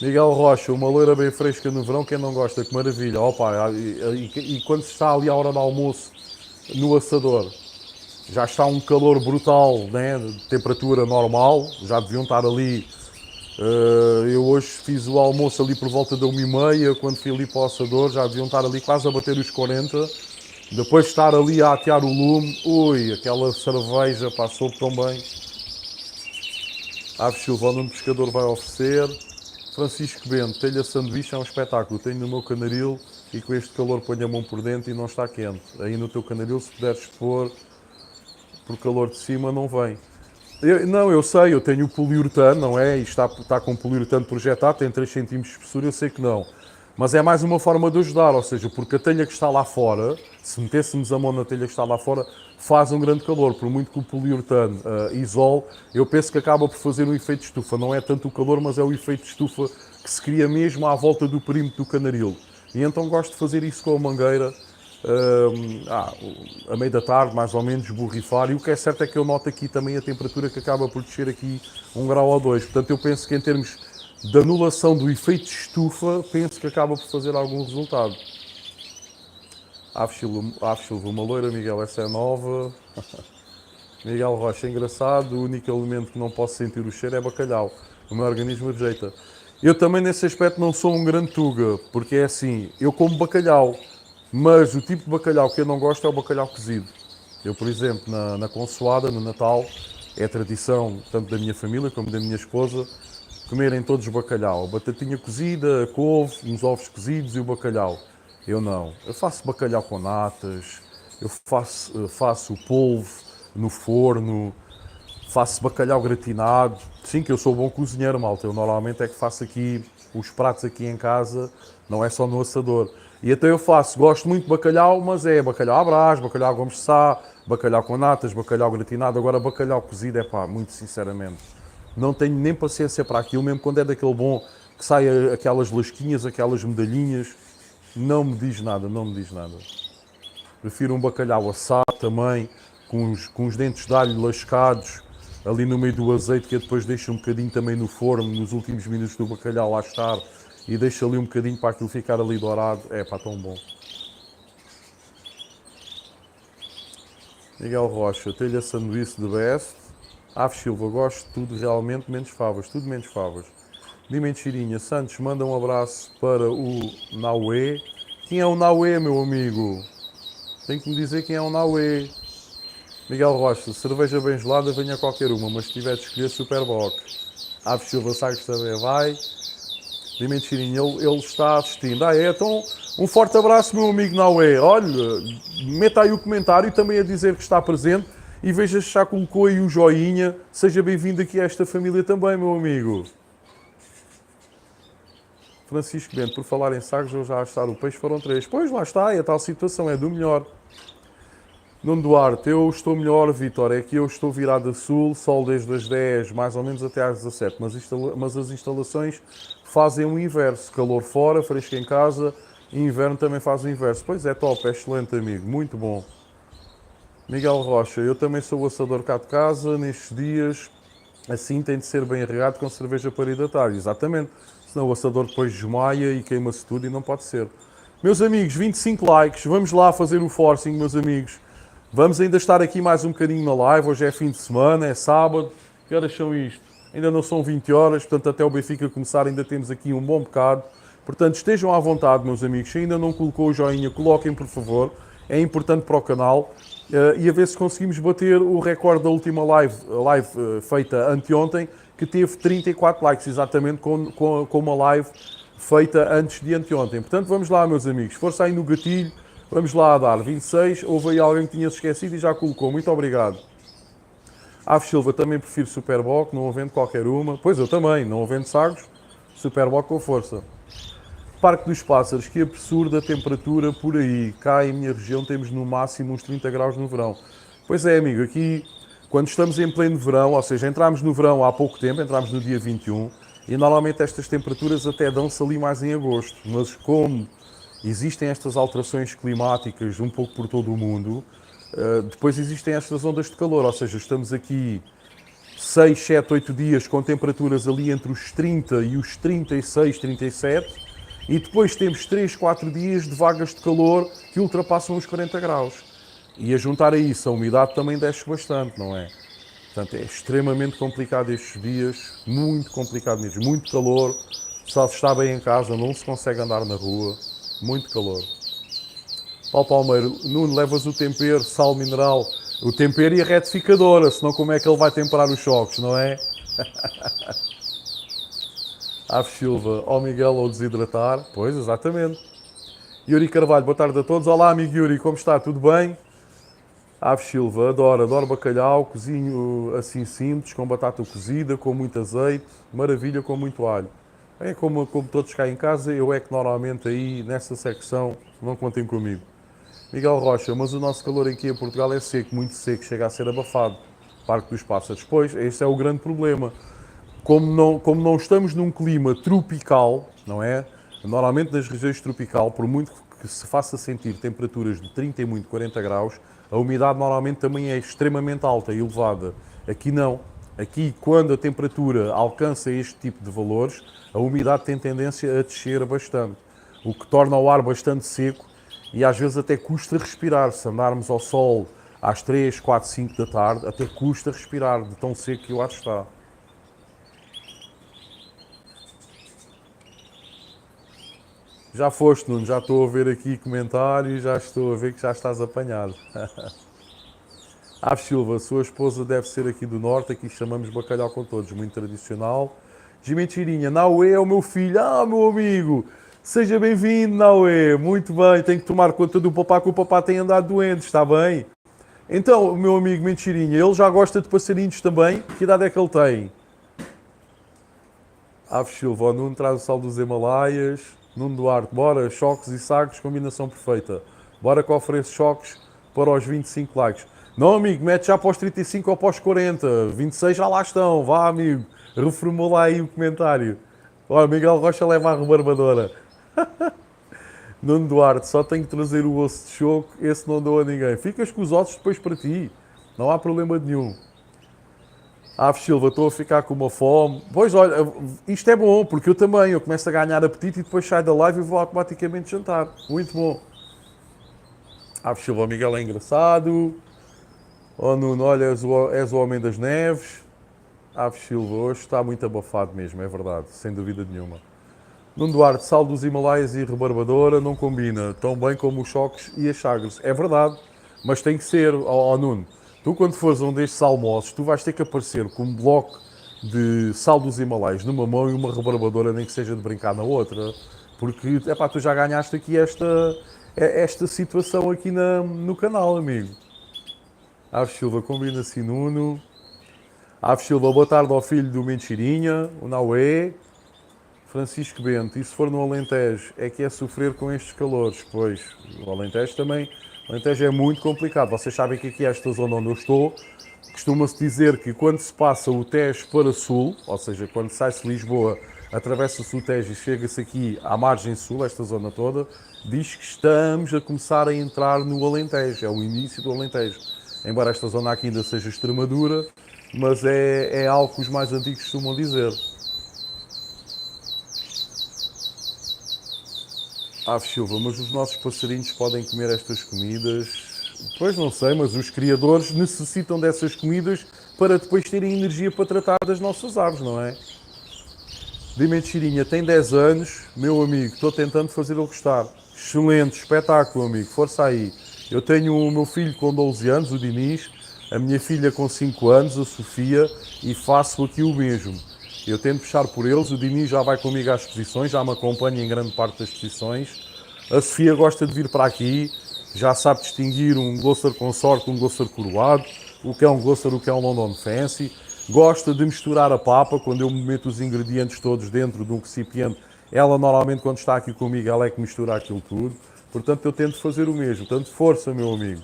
Miguel Rocha, uma loira bem fresca no verão, quem não gosta, que maravilha. Opa, e quando se está ali à hora do almoço, no assador, já está um calor brutal, né? De temperatura normal, já deviam estar ali. Eu hoje fiz o almoço ali por volta da 1h30, quando fui ali para o assador, já deviam estar ali quase a bater os 40. Depois de estar ali a atear o lume, ui, aquela cerveja passou tão bem. Aves Silva, o pescador vai oferecer. Francisco Bento, telha sanduíche é um espetáculo, tenho no meu canaril e com este calor ponho a mão por dentro e não está quente. Aí no teu canaril, se puderes pôr por calor de cima, não vem. Não, eu sei, eu tenho o poliuretano, não é? E está com poliuretano projetado, tem 3 cm de espessura, eu sei que não. Mas é mais uma forma de ajudar, ou seja, porque a telha que está lá fora, se metêssemos a mão na telha que está lá fora, faz um grande calor. Por muito que o poliuretano isole, eu penso que acaba por fazer um efeito de estufa. Não é tanto o calor, mas é o efeito de estufa que se cria mesmo à volta do perímetro do canaril. E então gosto de fazer isso com a mangueira, a meio da tarde, mais ou menos, borrifar. E o que é certo é que eu noto aqui também a temperatura que acaba por descer aqui 1 grau ou 2. Portanto, eu penso que em termos de anulação do efeito de estufa, penso que acaba por fazer algum resultado. Ave Silva, uma loira, Miguel, essa é nova. Miguel Rocha, engraçado, o único alimento que não posso sentir o cheiro é bacalhau. O meu organismo rejeita. Eu também nesse aspecto não sou um grande tuga, porque é assim, eu como bacalhau, mas o tipo de bacalhau que eu não gosto é o bacalhau cozido. Eu, por exemplo, na consoada, no Natal, é tradição tanto da minha família como da minha esposa, comerem todos bacalhau. A batatinha cozida, a couve, uns ovos cozidos e o bacalhau. Eu não. Eu faço bacalhau com natas, eu faço polvo no forno, faço bacalhau gratinado. Sim, que eu sou bom cozinheiro, malta. Eu normalmente é que faço aqui os pratos aqui em casa, não é só no assador. E até eu faço, gosto muito de bacalhau, mas é bacalhau à Brás, bacalhau à Gomes de Sá, bacalhau com natas, bacalhau gratinado. Agora bacalhau cozido, é pá, muito sinceramente. Não tenho nem paciência para aquilo, mesmo quando é daquele bom que sai aquelas lasquinhas, aquelas medalhinhas. Não me diz nada, não me diz nada. Prefiro um bacalhau assado também, com os dentes de alho lascados, ali no meio do azeite, que eu depois deixo um bocadinho também no forno, nos últimos minutos do bacalhau lá estar, e deixo ali um bocadinho para aquilo ficar ali dourado. É pá, tão bom. Miguel Rocha, telha sanduíche de best. Ave Silva, gosto de tudo realmente, menos favas, tudo menos favas. Dimentirinha, Santos, manda um abraço para o Nauê. Quem é o Nauê, meu amigo? Tem que me dizer quem é o Nauê. Miguel Rocha, cerveja bem gelada, venha qualquer uma, mas se tiver de escolher, Superboc. Ave Silva, Sagres também vai. Dimentirinha, ele está assistindo. Então um forte abraço, meu amigo Nauê. Olha, meta aí o comentário também a dizer que está presente e veja se já colocou aí o joinha. Seja bem-vindo aqui a esta família também, meu amigo. Francisco Bento, por falar em sagres, eu já a achar o peixe foram 3. Pois, lá está, é a tal situação, é do melhor. Nuno Duarte, eu estou melhor, Vitor, é que eu estou virado a sul, sol desde as 10, mais ou menos até às 17, mas as instalações fazem o inverso, calor fora, fresco em casa, e inverno também faz o inverso. Pois é, top, é excelente, amigo, muito bom. Miguel Rocha, eu também sou o assador cá de casa, nestes dias, assim tem de ser bem regado com cerveja para hidratar, exatamente. Senão o assador depois desmaia e queima-se tudo e não pode ser. Meus amigos, 25 likes, vamos lá fazer o forcing, meus amigos. Vamos ainda estar aqui mais um bocadinho na live, hoje é fim de semana, é sábado. Que horas são isto? Ainda não são 20 horas, portanto até o Benfica começar ainda temos aqui um bom bocado. Portanto, estejam à vontade, meus amigos. Se ainda não colocou o joinha, coloquem, por favor. É importante para o canal. E a ver se conseguimos bater o recorde da última live feita anteontem, que teve 34 likes, exatamente com uma live feita antes de anteontem. Portanto, vamos lá, meus amigos. Força aí no gatilho. Vamos lá a dar 26. Houve aí alguém que tinha se esquecido e já colocou. Muito obrigado. Aves Silva, também prefiro Superboc, não havendo qualquer uma. Pois eu também, não havendo sagos, Superboc com força. Parque dos Pássaros, que absurda temperatura por aí. Cá em minha região temos no máximo uns 30 graus no verão. Pois é, amigo, aqui quando estamos em pleno verão, ou seja, entramos no verão há pouco tempo, entramos no dia 21, e normalmente estas temperaturas até dão-se ali mais em agosto. Mas como existem estas alterações climáticas um pouco por todo o mundo, depois existem estas ondas de calor, ou seja, estamos aqui 6, 7, 8 dias com temperaturas ali entre os 30 e os 36, 37, e depois temos 3, 4 dias de vagas de calor que ultrapassam os 40 graus. E a juntar a isso, a umidade também desce bastante, não é? Portanto, é extremamente complicado estes dias, muito complicado mesmo, muito calor, só se está bem em casa, não se consegue andar na rua, muito calor. Paulo Palmeiro, Nuno, levas o tempero, sal mineral, o tempero e a retificadora, senão como é que ele vai temperar os choques, não é? Aves Silva, ó Miguel, ou desidratar, pois, exatamente. Yuri Carvalho, boa tarde a todos. Olá, amigo Yuri, como está? Tudo bem? Aves Silva, adoro bacalhau, cozinho assim simples, com batata cozida, com muito azeite, maravilha, com muito alho. É como todos cá em casa, eu é que normalmente aí nessa secção não contem comigo. Miguel Rocha, mas o nosso calor aqui em Portugal é seco, muito seco, chega a ser abafado. Parque dos Pássaros. Pois, esse é o grande problema. Como não estamos num clima tropical, não é? Normalmente nas regiões tropical, por muito que se faça sentir temperaturas de 30 e muito 40 graus, a umidade normalmente também é extremamente alta e elevada. Aqui não. Aqui, quando a temperatura alcança este tipo de valores, a umidade tem tendência a descer bastante, o que torna o ar bastante seco e às vezes até custa respirar. Se andarmos ao sol às 3, 4, 5 da tarde, até custa respirar de tão seco que o ar está. Já foste, Nuno, já estou a ver aqui comentários, já estou a ver que já estás apanhado. Aves Silva, sua esposa deve ser aqui do norte, aqui chamamos bacalhau com todos, muito tradicional. Mentirinha, Naue é o meu filho, meu amigo, seja bem-vindo, Naue, muito bem, tenho que tomar conta do papá, que o papá tem andado doente, está bem? Então, meu amigo Mentirinha, ele já gosta de passarinhos também, que idade é que ele tem? Aves Silva, o Nuno traz o sal dos Himalaias. Nuno Duarte, bora, choques e sagres, combinação perfeita. Bora que ofereço choques para os 25 likes. Não, amigo, mete já para os 35 ou para os 40. 26 já lá estão, vá, amigo. Reformula aí o comentário. Olha, Miguel Rocha leva a rebarbadora. Nuno Duarte, só tenho que trazer o osso de choco, esse não dou a ninguém. Ficas com os ossos depois para ti, não há problema nenhum. Aves Silva, estou a ficar com uma fome. Pois olha, isto é bom, porque eu também, eu começo a ganhar apetite e depois saio da live e vou automaticamente jantar. Muito bom. Aves Silva, o Miguel é engraçado. Oh Nuno, olha, és o homem das neves. Aves Silva, hoje está muito abafado mesmo, é verdade, sem dúvida nenhuma. Nuno Duarte, sal dos Himalaias e rebarbadora não combina tão bem como os choques e as chagres. É verdade, mas tem que ser, Nuno. Tu, quando fores um destes almoços, tu vais ter que aparecer com um bloco de sal dos Himalaias numa mão e uma rebarbadora, nem que seja de brincar na outra. Porque, tu já ganhaste aqui esta situação aqui no canal, amigo. Aves Silva, combina-se Nuno. Aves Silva, boa tarde ao filho do Mentirinha, o Naue. Francisco Bento, e se for no Alentejo, é que é sofrer com estes calores? Pois, o Alentejo também... O Alentejo é muito complicado. Vocês sabem que aqui esta zona onde eu estou, costuma-se dizer que quando se passa o Tejo para sul, ou seja, quando sai-se de Lisboa, atravessa-se o Tejo e chega-se aqui à margem sul, esta zona toda, diz que estamos a começar a entrar no Alentejo, é o início do Alentejo. Embora esta zona aqui ainda seja Extremadura, mas é algo que os mais antigos costumam dizer. Aves Silva, mas os nossos passarinhos podem comer estas comidas? Pois não sei, mas os criadores necessitam dessas comidas para depois terem energia para tratar das nossas aves, não é? de Mentirinha tem 10 anos, meu amigo, estou tentando fazer ele gostar. Excelente, espetáculo, amigo, força aí. Eu tenho o meu filho com 12 anos, o Dinis, a minha filha com 5 anos, a Sofia, e faço aqui o mesmo. Eu tento puxar por eles, o Dinis já vai comigo às exposições, já me acompanha em grande parte das exposições. A Sofia gosta de vir para aqui, já sabe distinguir um Gloucester Consort de um Gloucester coroado, o que é um Gloucester, o que é um London Fancy. Gosta de misturar a papa, quando eu meto os ingredientes todos dentro de um recipiente. Ela normalmente quando está aqui comigo, ela é que mistura aquilo tudo. Portanto, eu tento fazer o mesmo. Tanto força, meu amigo.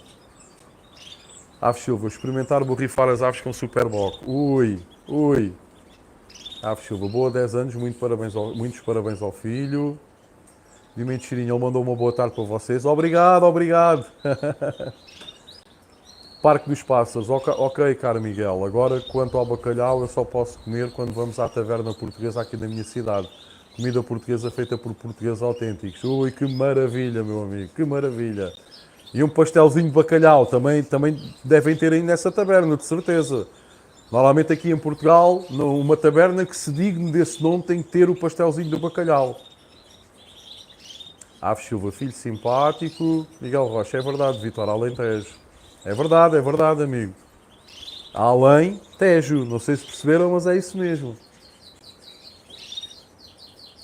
Aves Silva, experimentar borrifar as aves com Superboc. Ui, ui. Aves Silva, boa 10 anos, muitos parabéns ao filho. De Mentirinha, ele mandou uma boa tarde para vocês. Obrigado, obrigado. Parque dos Pássaros, ok, caro Miguel. Agora, quanto ao bacalhau, eu só posso comer quando vamos à taverna portuguesa aqui da minha cidade. Comida portuguesa feita por portugueses autênticos. Ui, que maravilha, meu amigo, que maravilha. E um pastelzinho de bacalhau também devem ter aí nessa taberna, de certeza. Normalmente aqui em Portugal, uma taberna que se digne desse nome tem que ter o pastelzinho de bacalhau. Aves Silva, filho simpático. Miguel Rocha, é verdade, Vitor Alentejo. É verdade, amigo. Além Tejo, não sei se perceberam, mas é isso mesmo.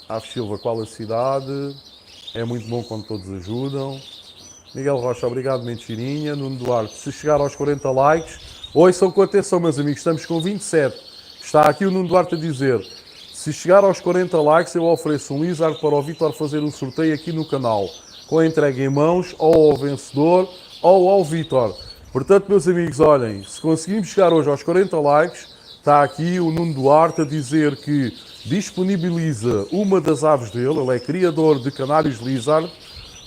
Aves Silva, qual a cidade? É muito bom quando todos ajudam. Miguel Rocha, obrigado, Mentirinha. Nuno Duarte, se chegar aos 40 likes, ouçam com atenção, meus amigos, estamos com 27. Está aqui o Nuno Duarte a dizer, se chegar aos 40 likes, eu ofereço um Lizard para o Vitor fazer um sorteio aqui no canal, com a entrega em mãos, ou ao vencedor, ou ao Vitor. Portanto, meus amigos, olhem, se conseguimos chegar hoje aos 40 likes, está aqui o Nuno Duarte a dizer que disponibiliza uma das aves dele, ele é criador de canários Lizard,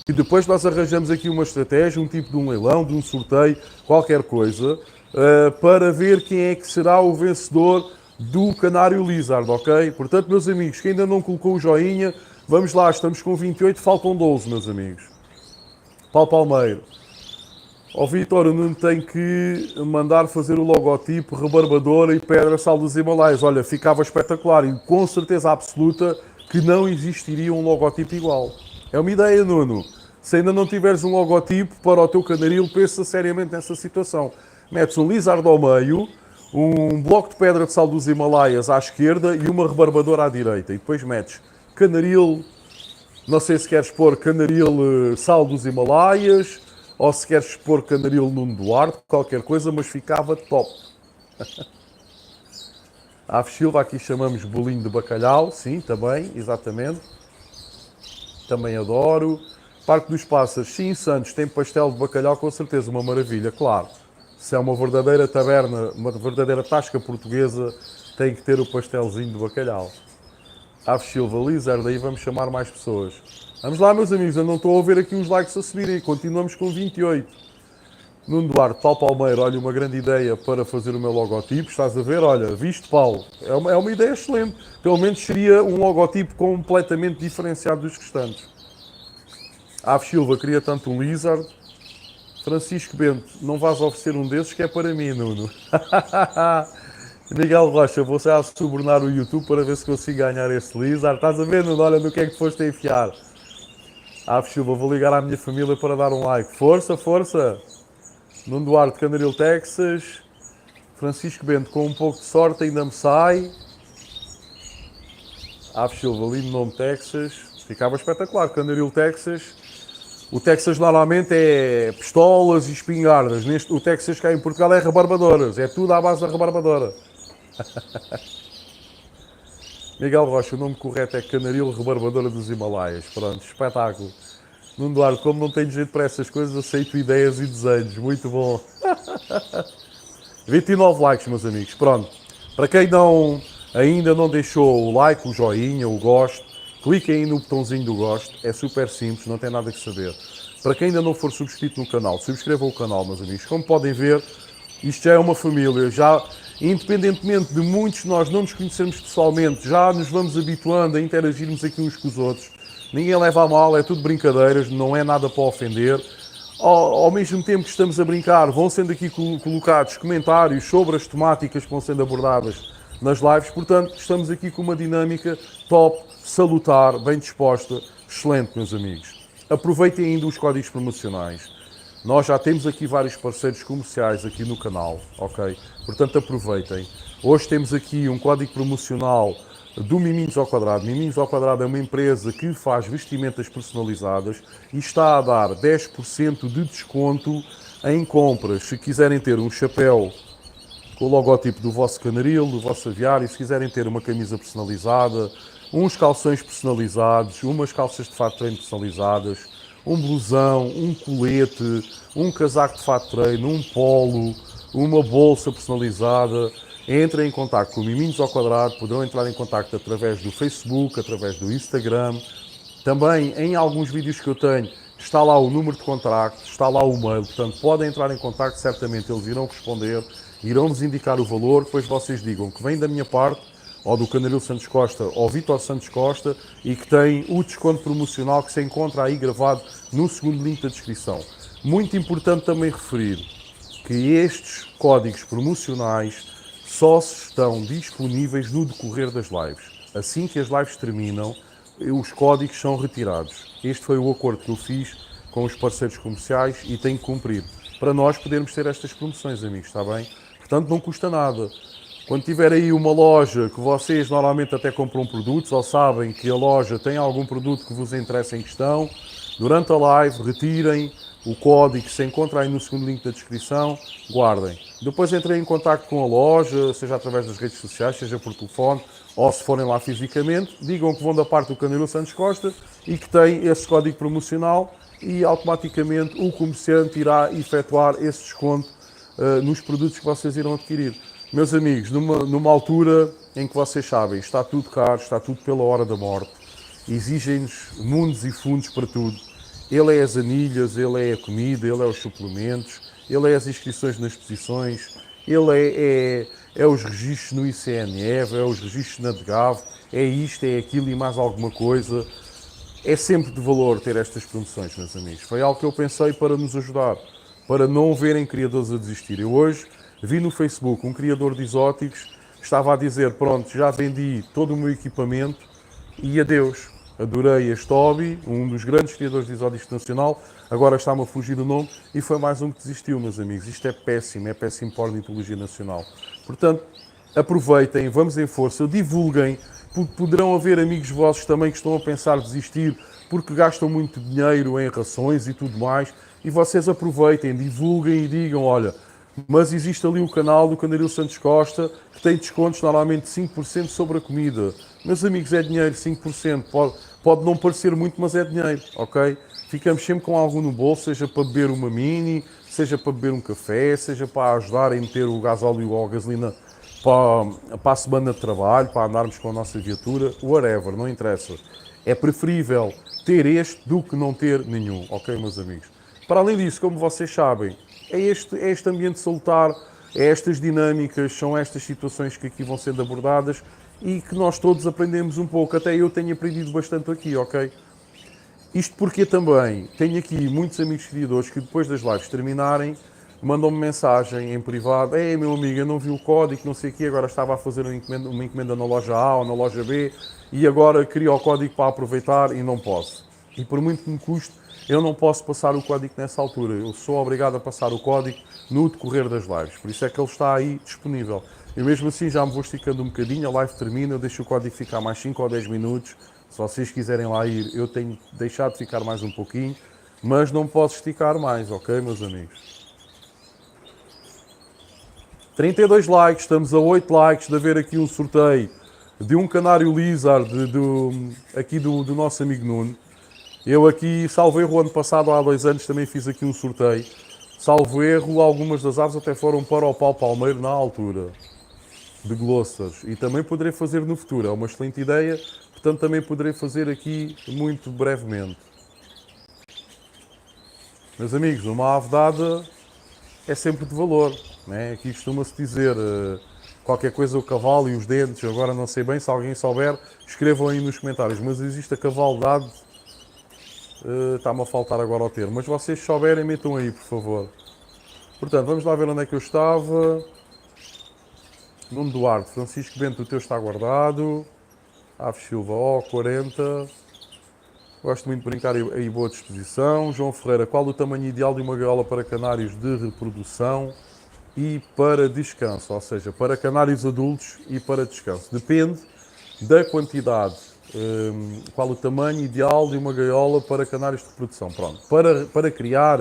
e depois nós arranjamos aqui uma estratégia, um tipo de um leilão, de um sorteio, qualquer coisa, para ver quem é que será o vencedor do canário Lizard, ok? Portanto, meus amigos, quem ainda não colocou o joinha, vamos lá, estamos com 28, faltam 12, meus amigos. Paulo Palmeiro. Ó Vitor, o Nuno tem que mandar fazer o logotipo, rebarbadora e pedra sal dos Himalaias. Olha, ficava espetacular e com certeza absoluta que não existiria um logotipo igual. É uma ideia, Nuno. Se ainda não tiveres um logotipo para o teu canaril, pensa seriamente nessa situação. Metes um Lizard ao meio, um bloco de pedra de sal dos Himalaias à esquerda e uma rebarbadora à direita. E depois metes canaril, não sei se queres pôr canaril sal dos Himalaias, ou se queres pôr canaril Nuno Duarte, qualquer coisa, mas ficava top. A Aves Silva aqui chamamos bolinho de bacalhau, sim, também, exatamente. Também adoro. Parque dos Pássaros, sim, Santos, tem pastel de bacalhau, com certeza, uma maravilha, claro. Se é uma verdadeira taberna, uma verdadeira tasca portuguesa, tem que ter o pastelzinho de bacalhau. Aves Silva, Lizard, aí vamos chamar mais pessoas. Vamos lá, meus amigos, eu não estou a ver aqui os likes a subirem, continuamos com 28. Nuno Duarte, Paulo Palmeiro, olha, uma grande ideia para fazer o meu logotipo, estás a ver? Olha, viste, Paulo? É uma ideia excelente. Pelo menos seria um logotipo completamente diferenciado dos restantes. Aves Silva, queria tanto um Lizard. Francisco Bento, não vais oferecer um desses que é para mim, Nuno. Miguel Rocha, vou já subornar o YouTube para ver se consigo ganhar esse Lizard. Estás a ver, Nuno? Olha no que é que te foste a enfiar. Aves Silva, vou ligar à minha família para dar um like. Força, força! Nuno Duarte, Canaril, Texas. Francisco Bento, com um pouco de sorte ainda me sai. Aves Silva, lindo nome, Texas. Ficava espetacular. Canaril, Texas. O Texas normalmente é pistolas e espingardas. O Texas cá em Portugal é rebarbadoras. É tudo à base da rebarbadora. Miguel Rocha, o nome correto é Canaril Rebarbadora dos Himalaias. Pronto, espetáculo. Nuno Duarte, como não tenho jeito para essas coisas, aceito ideias e desejos. Muito bom. 29 likes, meus amigos. Pronto. Para quem ainda não deixou o like, o joinha, o gosto, cliquem aí no botãozinho do gosto. É super simples, não tem nada que saber. Para quem ainda não for subscrito no canal, subscrevam o canal, meus amigos. Como podem ver, isto já é uma família. Já, independentemente de muitos de nós não nos conhecermos pessoalmente, já nos vamos habituando a interagirmos aqui uns com os outros. Ninguém leva a mal, é tudo brincadeiras, não é nada para ofender. Ao mesmo tempo que estamos a brincar, vão sendo aqui colocados comentários sobre as temáticas que vão sendo abordadas nas lives. Portanto, estamos aqui com uma dinâmica top, salutar, bem disposta, excelente, meus amigos. Aproveitem ainda os códigos promocionais. Nós já temos aqui vários parceiros comerciais aqui no canal, ok? Portanto, aproveitem. Hoje temos aqui um código promocional do Miminhos ao Quadrado. Miminhos ao Quadrado é uma empresa que faz vestimentas personalizadas e está a dar 10% de desconto em compras. Se quiserem ter um chapéu com o logótipo do vosso canaril, do vosso aviário, se quiserem ter uma camisa personalizada, uns calções personalizados, umas calças de fato de treino personalizadas, um blusão, um colete, um casaco de fato de treino, um polo, uma bolsa personalizada, entrem em contato com o Miminhos ao Quadrado, poderão entrar em contato através do Facebook, através do Instagram. Também em alguns vídeos que eu tenho está lá o número de contacto, está lá o mail, portanto podem entrar em contato, certamente eles irão responder, irão-vos indicar o valor, depois vocês digam que vem da minha parte, ou do Canaril Santos Costa, ou Vítor Santos Costa, e que tem o desconto promocional que se encontra aí gravado no segundo link da descrição. Muito importante também referir que estes códigos promocionais só estão disponíveis no decorrer das lives. Assim que as lives terminam, os códigos são retirados. Este foi o acordo que eu fiz com os parceiros comerciais e tenho que cumprir. Para nós podermos ter estas promoções, amigos, está bem? Portanto, não custa nada. Quando tiver aí uma loja que vocês normalmente até compram produtos ou sabem que a loja tem algum produto que vos interessa em questão, durante a live retirem o código que se encontra aí no segundo link da descrição, guardem. Depois entrem em contato com a loja, seja através das redes sociais, seja por telefone, ou se forem lá fisicamente, digam que vão da parte do Canaril Santos Costa e que têm esse código promocional e automaticamente o comerciante irá efetuar esse desconto nos produtos que vocês irão adquirir. Meus amigos, numa altura em que vocês sabem, está tudo caro, está tudo pela hora da morte, exigem-nos mundos e fundos para tudo. Ele é as anilhas, ele é a comida, ele é os suplementos, ele é as inscrições nas exposições, ele é os registros no ICNF, é os registros na DGAV, é isto, é aquilo e mais alguma coisa. É sempre de valor ter estas promoções, meus amigos. Foi algo que eu pensei para nos ajudar, para não verem criadores a desistir. Eu hoje vi no Facebook um criador de exóticos, estava a dizer, pronto, já vendi todo o meu equipamento e adeus. Adorei este hobby, um dos grandes criadores de exóticos nacional, agora está-me a fugir o nome e foi mais um que desistiu, meus amigos. Isto é péssimo para a ornitologia nacional. Portanto, aproveitem, vamos em força, divulguem, porque poderão haver amigos vossos também que estão a pensar desistir porque gastam muito dinheiro em rações e tudo mais, e vocês aproveitem, divulguem e digam, olha, mas existe ali o canal do Canaril Santos Costa que tem descontos normalmente de 5% sobre a comida. Meus amigos, é dinheiro, 5%. Pode não parecer muito, mas é dinheiro, ok? Ficamos sempre com algo no bolso, seja para beber uma mini, seja para beber um café, seja para ajudar a meter o gasóleo ou a gasolina para a semana de trabalho, para andarmos com a nossa viatura, whatever, não interessa. É preferível ter este do que não ter nenhum, ok, meus amigos? Para além disso, como vocês sabem, é este ambiente salutar, é estas dinâmicas, são estas situações que aqui vão sendo abordadas e que nós todos aprendemos um pouco. Até eu tenho aprendido bastante aqui, ok? Isto porque também tenho aqui muitos amigos criadores que depois das lives terminarem mandam-me mensagem em privado: ei, meu amigo, eu não vi o código, não sei o quê, agora estava a fazer uma encomenda na loja A ou na loja B e agora queria o código para aproveitar e não posso. E por muito que me custe, eu não posso passar o código nessa altura. Eu sou obrigado a passar o código no decorrer das lives. Por isso é que ele está aí disponível. Eu mesmo assim já me vou esticando um bocadinho, a live termina, eu deixo o código ficar mais 5 ou 10 minutos. Se vocês quiserem lá ir, eu tenho deixado de ficar mais um pouquinho, mas não posso esticar mais, ok, meus amigos? 32 likes, estamos a 8 likes de haver aqui um sorteio de um canário lizard aqui do nosso amigo Nuno. Eu aqui, salvo erro, ano passado, há 2 anos, também fiz aqui um sorteio. Salvo erro, algumas das aves até foram para o Pau Palmeiro na altura, de glossas. E também poderei fazer no futuro, é uma excelente ideia, portanto também poderei fazer aqui muito brevemente. Meus amigos, uma ave dada é sempre de valor, né? Aqui costuma-se dizer qualquer coisa o cavalo e os dentes, agora não sei bem, se alguém souber, escrevam aí nos comentários, mas existe a cavalo dado. Está-me a faltar agora o termo, mas vocês souberem, metam aí, por favor. Portanto, vamos lá ver onde é que eu estava. Nuno Duarte, Francisco Bento, o teu está guardado. Aves Silva, ó, 40. Gosto muito de brincar em boa disposição. João Ferreira, qual o tamanho ideal de uma gaiola para canários de reprodução e para descanso? Ou seja, para canários adultos e para descanso. Depende da quantidade. Qual o tamanho ideal de uma gaiola para canários de reprodução? Pronto. Para criar,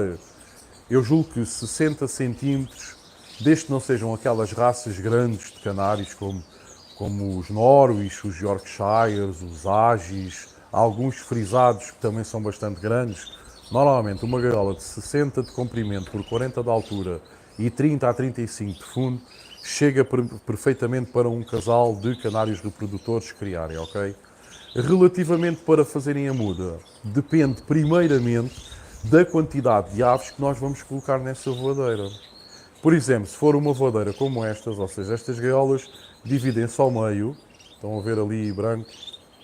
eu julgo que 60 centímetros, desde que não sejam aquelas raças grandes de canários como os Norwich, os Yorkshires, os Agis, alguns frisados que também são bastante grandes. Normalmente uma gaiola de 60 de comprimento por 40 de altura e 30 a 35 de fundo chega perfeitamente para um casal de canários reprodutores criarem, ok? Relativamente para fazerem a muda, depende primeiramente da quantidade de aves que nós vamos colocar nessa voadeira. Por exemplo, se for uma voadeira como estas, ou seja, estas gaiolas dividem-se ao meio, estão a ver ali branco,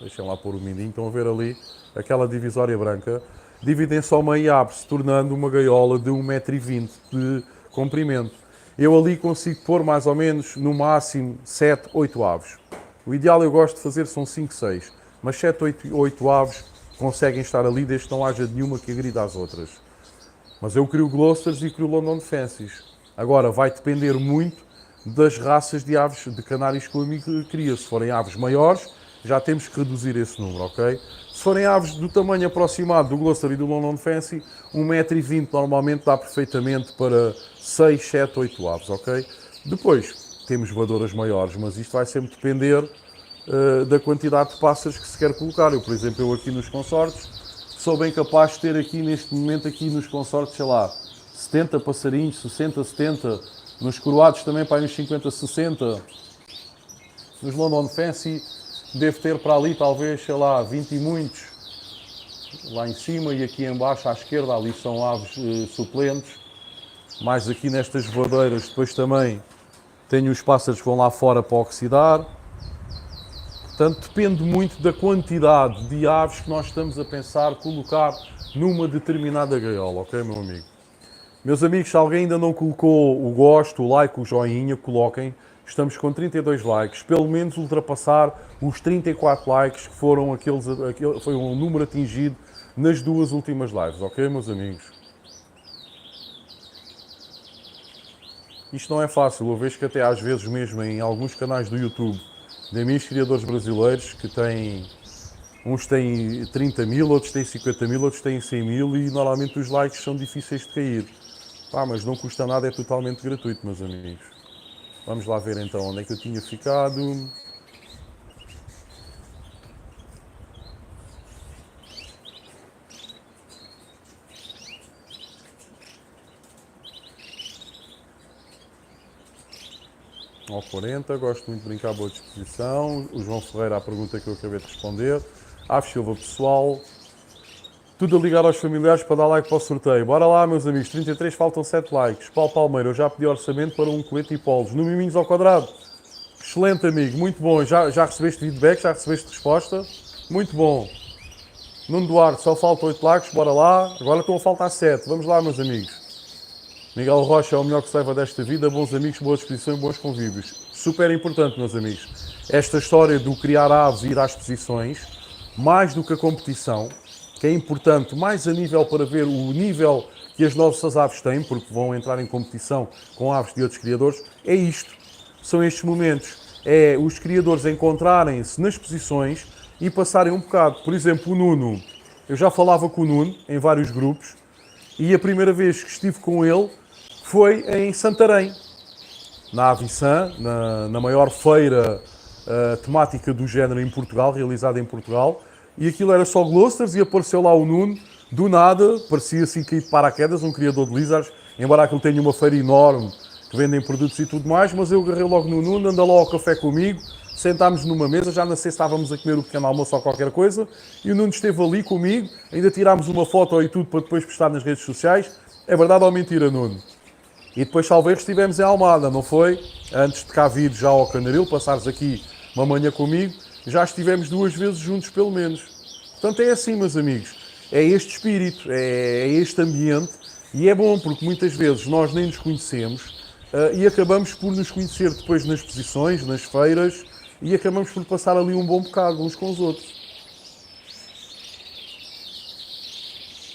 deixem lá pôr o mindinho, estão a ver ali aquela divisória branca, dividem-se ao meio e abre-se, tornando uma gaiola de 1,20 m de comprimento. Eu ali consigo pôr mais ou menos, no máximo, 7, 8 aves. O ideal eu gosto de fazer são 5, 6, mas 7, 8 aves conseguem estar ali desde que não haja nenhuma que agrida às outras. Mas eu crio Gloucesters e crio London Fancies. Agora, vai depender muito das raças de aves de canários que o amigo cria. Se forem aves maiores, já temos que reduzir esse número, ok? Se forem aves do tamanho aproximado do Gloucester e do London Fancy, 1,20 m normalmente dá perfeitamente para 6, 7, 8 aves, ok? Depois, temos voadoras maiores, mas isto vai sempre depender da quantidade de pássaros que se quer colocar. Eu, por exemplo, eu aqui nos consortes, sou bem capaz de ter aqui, neste momento, aqui nos consortes, sei lá, 70 passarinhos, 60, 70, nos coroados também para uns 50, 60, nos London Fancy devo ter para ali talvez, sei lá, 20 e muitos, lá em cima e aqui em baixo à esquerda, ali são aves suplentes, mais aqui nestas voadeiras depois também tenho os pássaros que vão lá fora para oxidar. Portanto, depende muito da quantidade de aves que nós estamos a pensar colocar numa determinada gaiola, ok, meu amigo? Meus amigos, se alguém ainda não colocou o gosto, o like, o joinha, coloquem. Estamos com 32 likes, pelo menos ultrapassar os 34 likes que foram foi um número atingido nas duas últimas lives, ok, meus amigos? Isto não é fácil, eu vejo que até às vezes mesmo em alguns canais do YouTube de amigos criadores brasileiros que têm, uns têm 30 mil, outros têm 50 mil, outros têm 100 mil e normalmente os likes são difíceis de cair. Pá, mas não custa nada, é totalmente gratuito, meus amigos. Vamos lá ver então onde é que eu tinha ficado. Ao 40, gosto muito de brincar, boa disposição. O João Ferreira, a pergunta que eu acabei de responder. Aves Silva, pessoal. Tudo a ligar aos familiares para dar like para o sorteio. Bora lá, meus amigos. 33, faltam 7 likes. Paulo Palmeira, eu já pedi orçamento para um colete e polos. No Miminhos ao quadrado. Excelente, amigo. Muito bom. Já recebeste feedback? Já recebeste resposta? Muito bom. Nuno Duarte, só faltam 8 likes. Bora lá. Agora estão a faltar 7. Vamos lá, meus amigos. Miguel Rocha é o melhor que se leva desta vida. Bons amigos, boa disposição e bons convívios. Super importante, meus amigos. Esta história do criar aves e ir às exposições, mais do que a competição, que é importante, mais a nível para ver o nível que as nossas aves têm, porque vão entrar em competição com aves de outros criadores, é isto. São estes momentos. É os criadores encontrarem-se nas exposições e passarem um bocado. Por exemplo, o Nuno. Eu já falava com o Nuno em vários grupos e a primeira vez que estive com ele foi em Santarém, na Aviçã, na maior feira temática do género em Portugal, realizada em Portugal. E aquilo era só Gloucesters e apareceu lá o Nuno, do nada, parecia assim caído de paraquedas, um criador de lizards, embora aquilo tenha uma feira enorme, que vendem produtos e tudo mais, mas eu agarrei logo no Nuno, anda lá ao café comigo, sentámos numa mesa, já não sei se estávamos a comer o pequeno almoço ou qualquer coisa, e o Nuno esteve ali comigo, ainda tirámos uma foto e tudo para depois postar nas redes sociais. É verdade ou mentira, Nuno? E depois, talvez, estivemos em Almada, não foi? Antes de cá vir já ao Canaril, passares aqui uma manhã comigo, já estivemos 2 vezes juntos, pelo menos. Portanto, é assim, meus amigos. É este espírito, é este ambiente. E é bom, porque muitas vezes nós nem nos conhecemos. e acabamos por nos conhecer depois nas exposições, nas feiras, e acabamos por passar ali um bom bocado uns com os outros.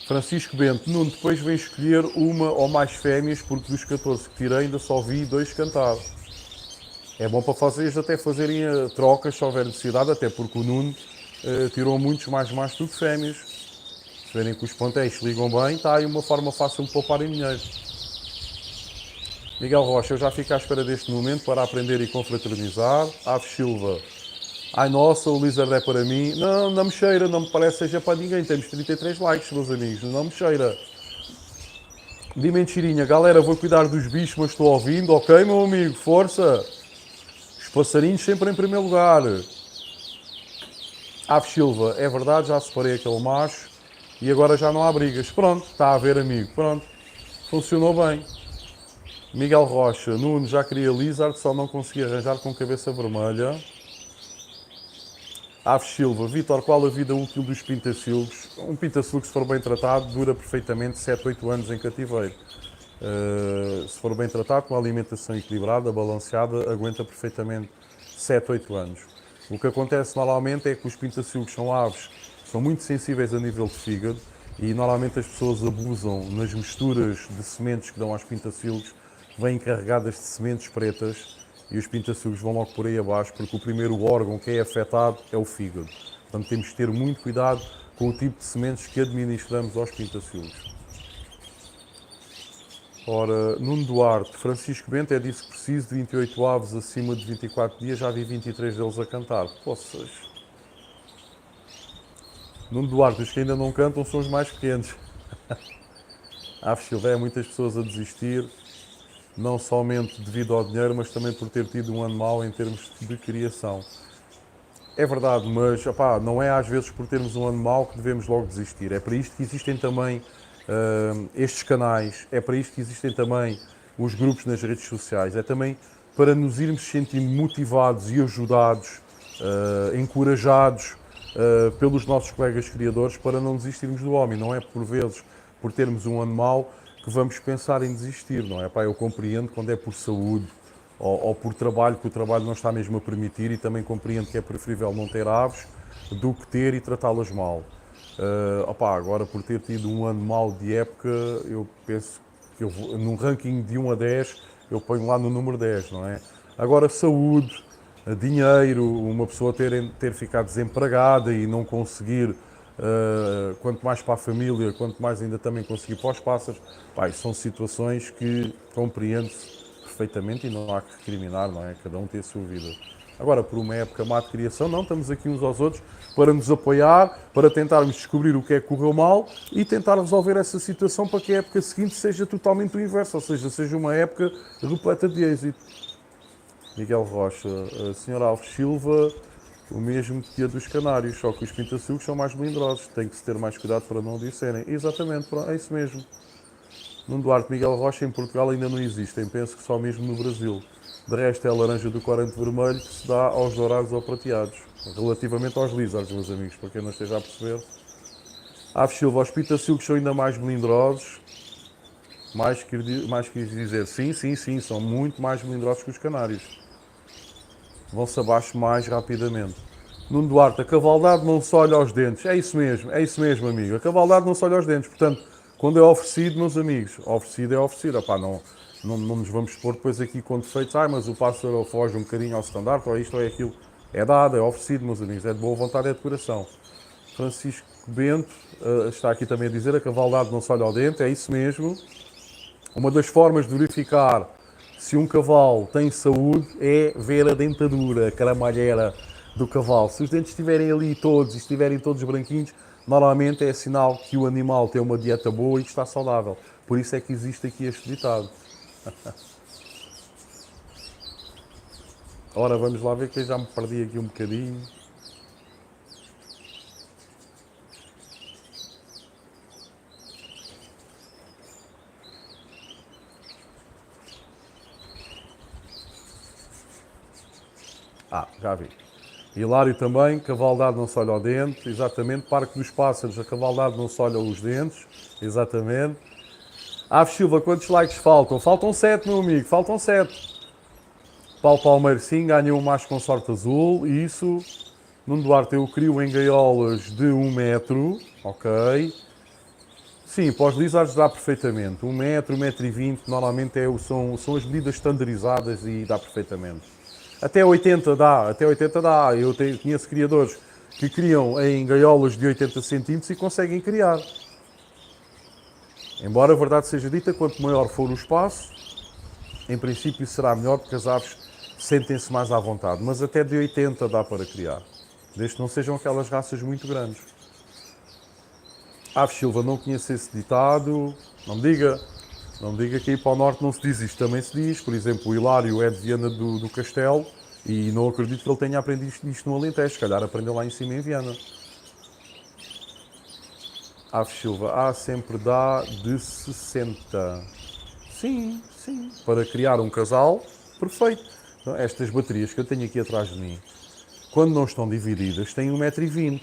Francisco Bento, Nuno, depois vem escolher uma ou mais fêmeas, porque dos 14 que tirei ainda só vi 2 cantar. É bom para vocês até fazerem trocas se houver necessidade, até porque o Nuno tirou muitos mais do que fêmeas. Se verem que os pontéis ligam bem, está aí uma forma fácil de pouparem dinheiro. Miguel Rocha, eu já fico à espera deste momento para aprender e confraternizar. Aves Silva, ai nossa, o Lizard é para mim. Não, não me cheira, não me parece que seja para ninguém. Temos 33 likes, meus amigos, não me cheira. De mentirinha, galera, vou cuidar dos bichos, mas estou ouvindo. Ok, meu amigo, força. Os passarinhos sempre em primeiro lugar. Aves Silva, é verdade, já separei aquele macho e agora já não há brigas. Pronto, está a ver, amigo, pronto. Funcionou bem. Miguel Rocha, Nuno, já queria Lizard, só não consegui arranjar com cabeça vermelha. Aves Silva, Vítor, qual a vida útil dos pintacilgos? Um pintacilgo, se for bem tratado, dura perfeitamente 7, 8 anos em cativeiro. Se for bem tratado, com uma alimentação equilibrada, balanceada, aguenta perfeitamente 7, 8 anos. O que acontece normalmente é que os pintacilgos são aves, são muito sensíveis a nível de fígado e normalmente as pessoas abusam nas misturas de sementes que dão aos pintacilgos, vêm carregadas de sementes pretas e os pintacilgos vão logo por aí abaixo, porque o primeiro órgão que é afetado é o fígado. Portanto, temos que ter muito cuidado com o tipo de sementes que administramos aos pintacilgos. Ora, Nuno Duarte, Francisco Bento é disse que preciso de 28 aves acima de 24 dias, já vi 23 deles a cantar. Poças. Nuno Duarte, os que ainda não cantam são os mais pequenos. Aves Silva, muitas pessoas a desistir, não somente devido ao dinheiro, mas também por ter tido um ano mau em termos de criação. É verdade, mas opá, não é às vezes por termos um ano mau que devemos logo desistir. É para isto que existem também estes canais, é para isto que existem também os grupos nas redes sociais, é também para nos irmos sentindo motivados e ajudados, encorajados pelos nossos colegas criadores para não desistirmos do homem. Não é por vezes por termos um ano mau que vamos pensar em desistir, não é? Pá, eu compreendo quando é por saúde ou por trabalho, que o trabalho não está mesmo a permitir, e também compreendo que é preferível não ter aves do que ter e tratá-las mal. Agora, por ter tido um ano mau de época, eu penso que num ranking de 1 a 10, eu ponho lá no número 10, não é? Agora, saúde, dinheiro, uma pessoa ter ficado desempregada e não conseguir, quanto mais para a família, quanto mais ainda também conseguir para os pássaros, pá, são situações que compreende-se perfeitamente e não há que recriminar, não é? Cada um tem a sua vida. Agora, por uma época má de criação, não, estamos aqui uns aos outros para nos apoiar, para tentarmos descobrir o que é que correu mal e tentar resolver essa situação para que a época seguinte seja totalmente o inverso, ou seja uma época repleta de êxito. Miguel Rocha, a senhora Alves Silva, o mesmo que a dos canários, só que os pintacilgos são mais melindrosos, tem que se ter mais cuidado para não o disserem. Exatamente, é isso mesmo. Nuno Duarte, Miguel Rocha, em Portugal ainda não existem, penso que só mesmo no Brasil. De resto é a laranja do corante vermelho que se dá aos dourados ou prateados. Relativamente aos lizards, meus amigos, para quem não esteja a perceber. Aves Silva, os pitacilgos são ainda mais melindrosos. Mais quis dizer, sim, são muito mais melindrosos que os canários. Vão-se abaixo mais rapidamente. Nuno Duarte, a cavaldade não se olha aos dentes. É isso mesmo, amigo. A cavaldade não se olha aos dentes. Portanto, quando é oferecido, meus amigos, oferecido é oferecido. Opá, não nos vamos pôr depois aqui com defeitos. Mas o pássaro foge um bocadinho ao standard, ou isto ou é aquilo. É dado, é oferecido, meus amigos. É de boa vontade, é de coração. Francisco Bento está aqui também a dizer, a cavaldade não se olha ao dente. É isso mesmo. Uma das formas de verificar se um cavalo tem saúde é ver a dentadura, a caramalheira do cavalo. Se os dentes estiverem ali todos e estiverem todos branquinhos, normalmente é sinal que o animal tem uma dieta boa e que está saudável. Por isso é que existe aqui este ditado. Ora, vamos lá ver que eu já me perdi aqui um bocadinho. Já vi. Hilário também, cavaldade não se olha ao dente, exatamente. Parque dos Pássaros, a cavaldade não se olha aos dentes, exatamente. Aves Silva, quantos likes faltam? Faltam 7, meu amigo, faltam 7. Paulo Palmeiro, sim, ganhou um macho com sorte azul, isso. Nuno Duarte, eu crio em gaiolas de 1 metro, ok. Sim, para os lizards dá perfeitamente. 1 metro, 1,20 m, normalmente são as medidas standardizadas e dá perfeitamente. Até 80 dá, até 80 dá. Conheço criadores que criam em gaiolas de 80 centímetros e conseguem criar. Embora a verdade seja dita, quanto maior for o espaço, em princípio será melhor porque as aves sentem-se mais à vontade. Mas até de 80 dá para criar. Desde que não sejam aquelas raças muito grandes. Aves Silva, não conheço esse ditado. Não me diga que aí para o norte não se diz isto. Também se diz. Por exemplo, o Hilário é de Viana do Castelo e não acredito que ele tenha aprendido isto no Alentejo. Se calhar aprendeu lá em cima em Viana. Aves Silva, sempre dá de 60. Sim, sim. Para criar um casal, perfeito. Então, estas baterias que eu tenho aqui atrás de mim, quando não estão divididas, têm 1,20 m.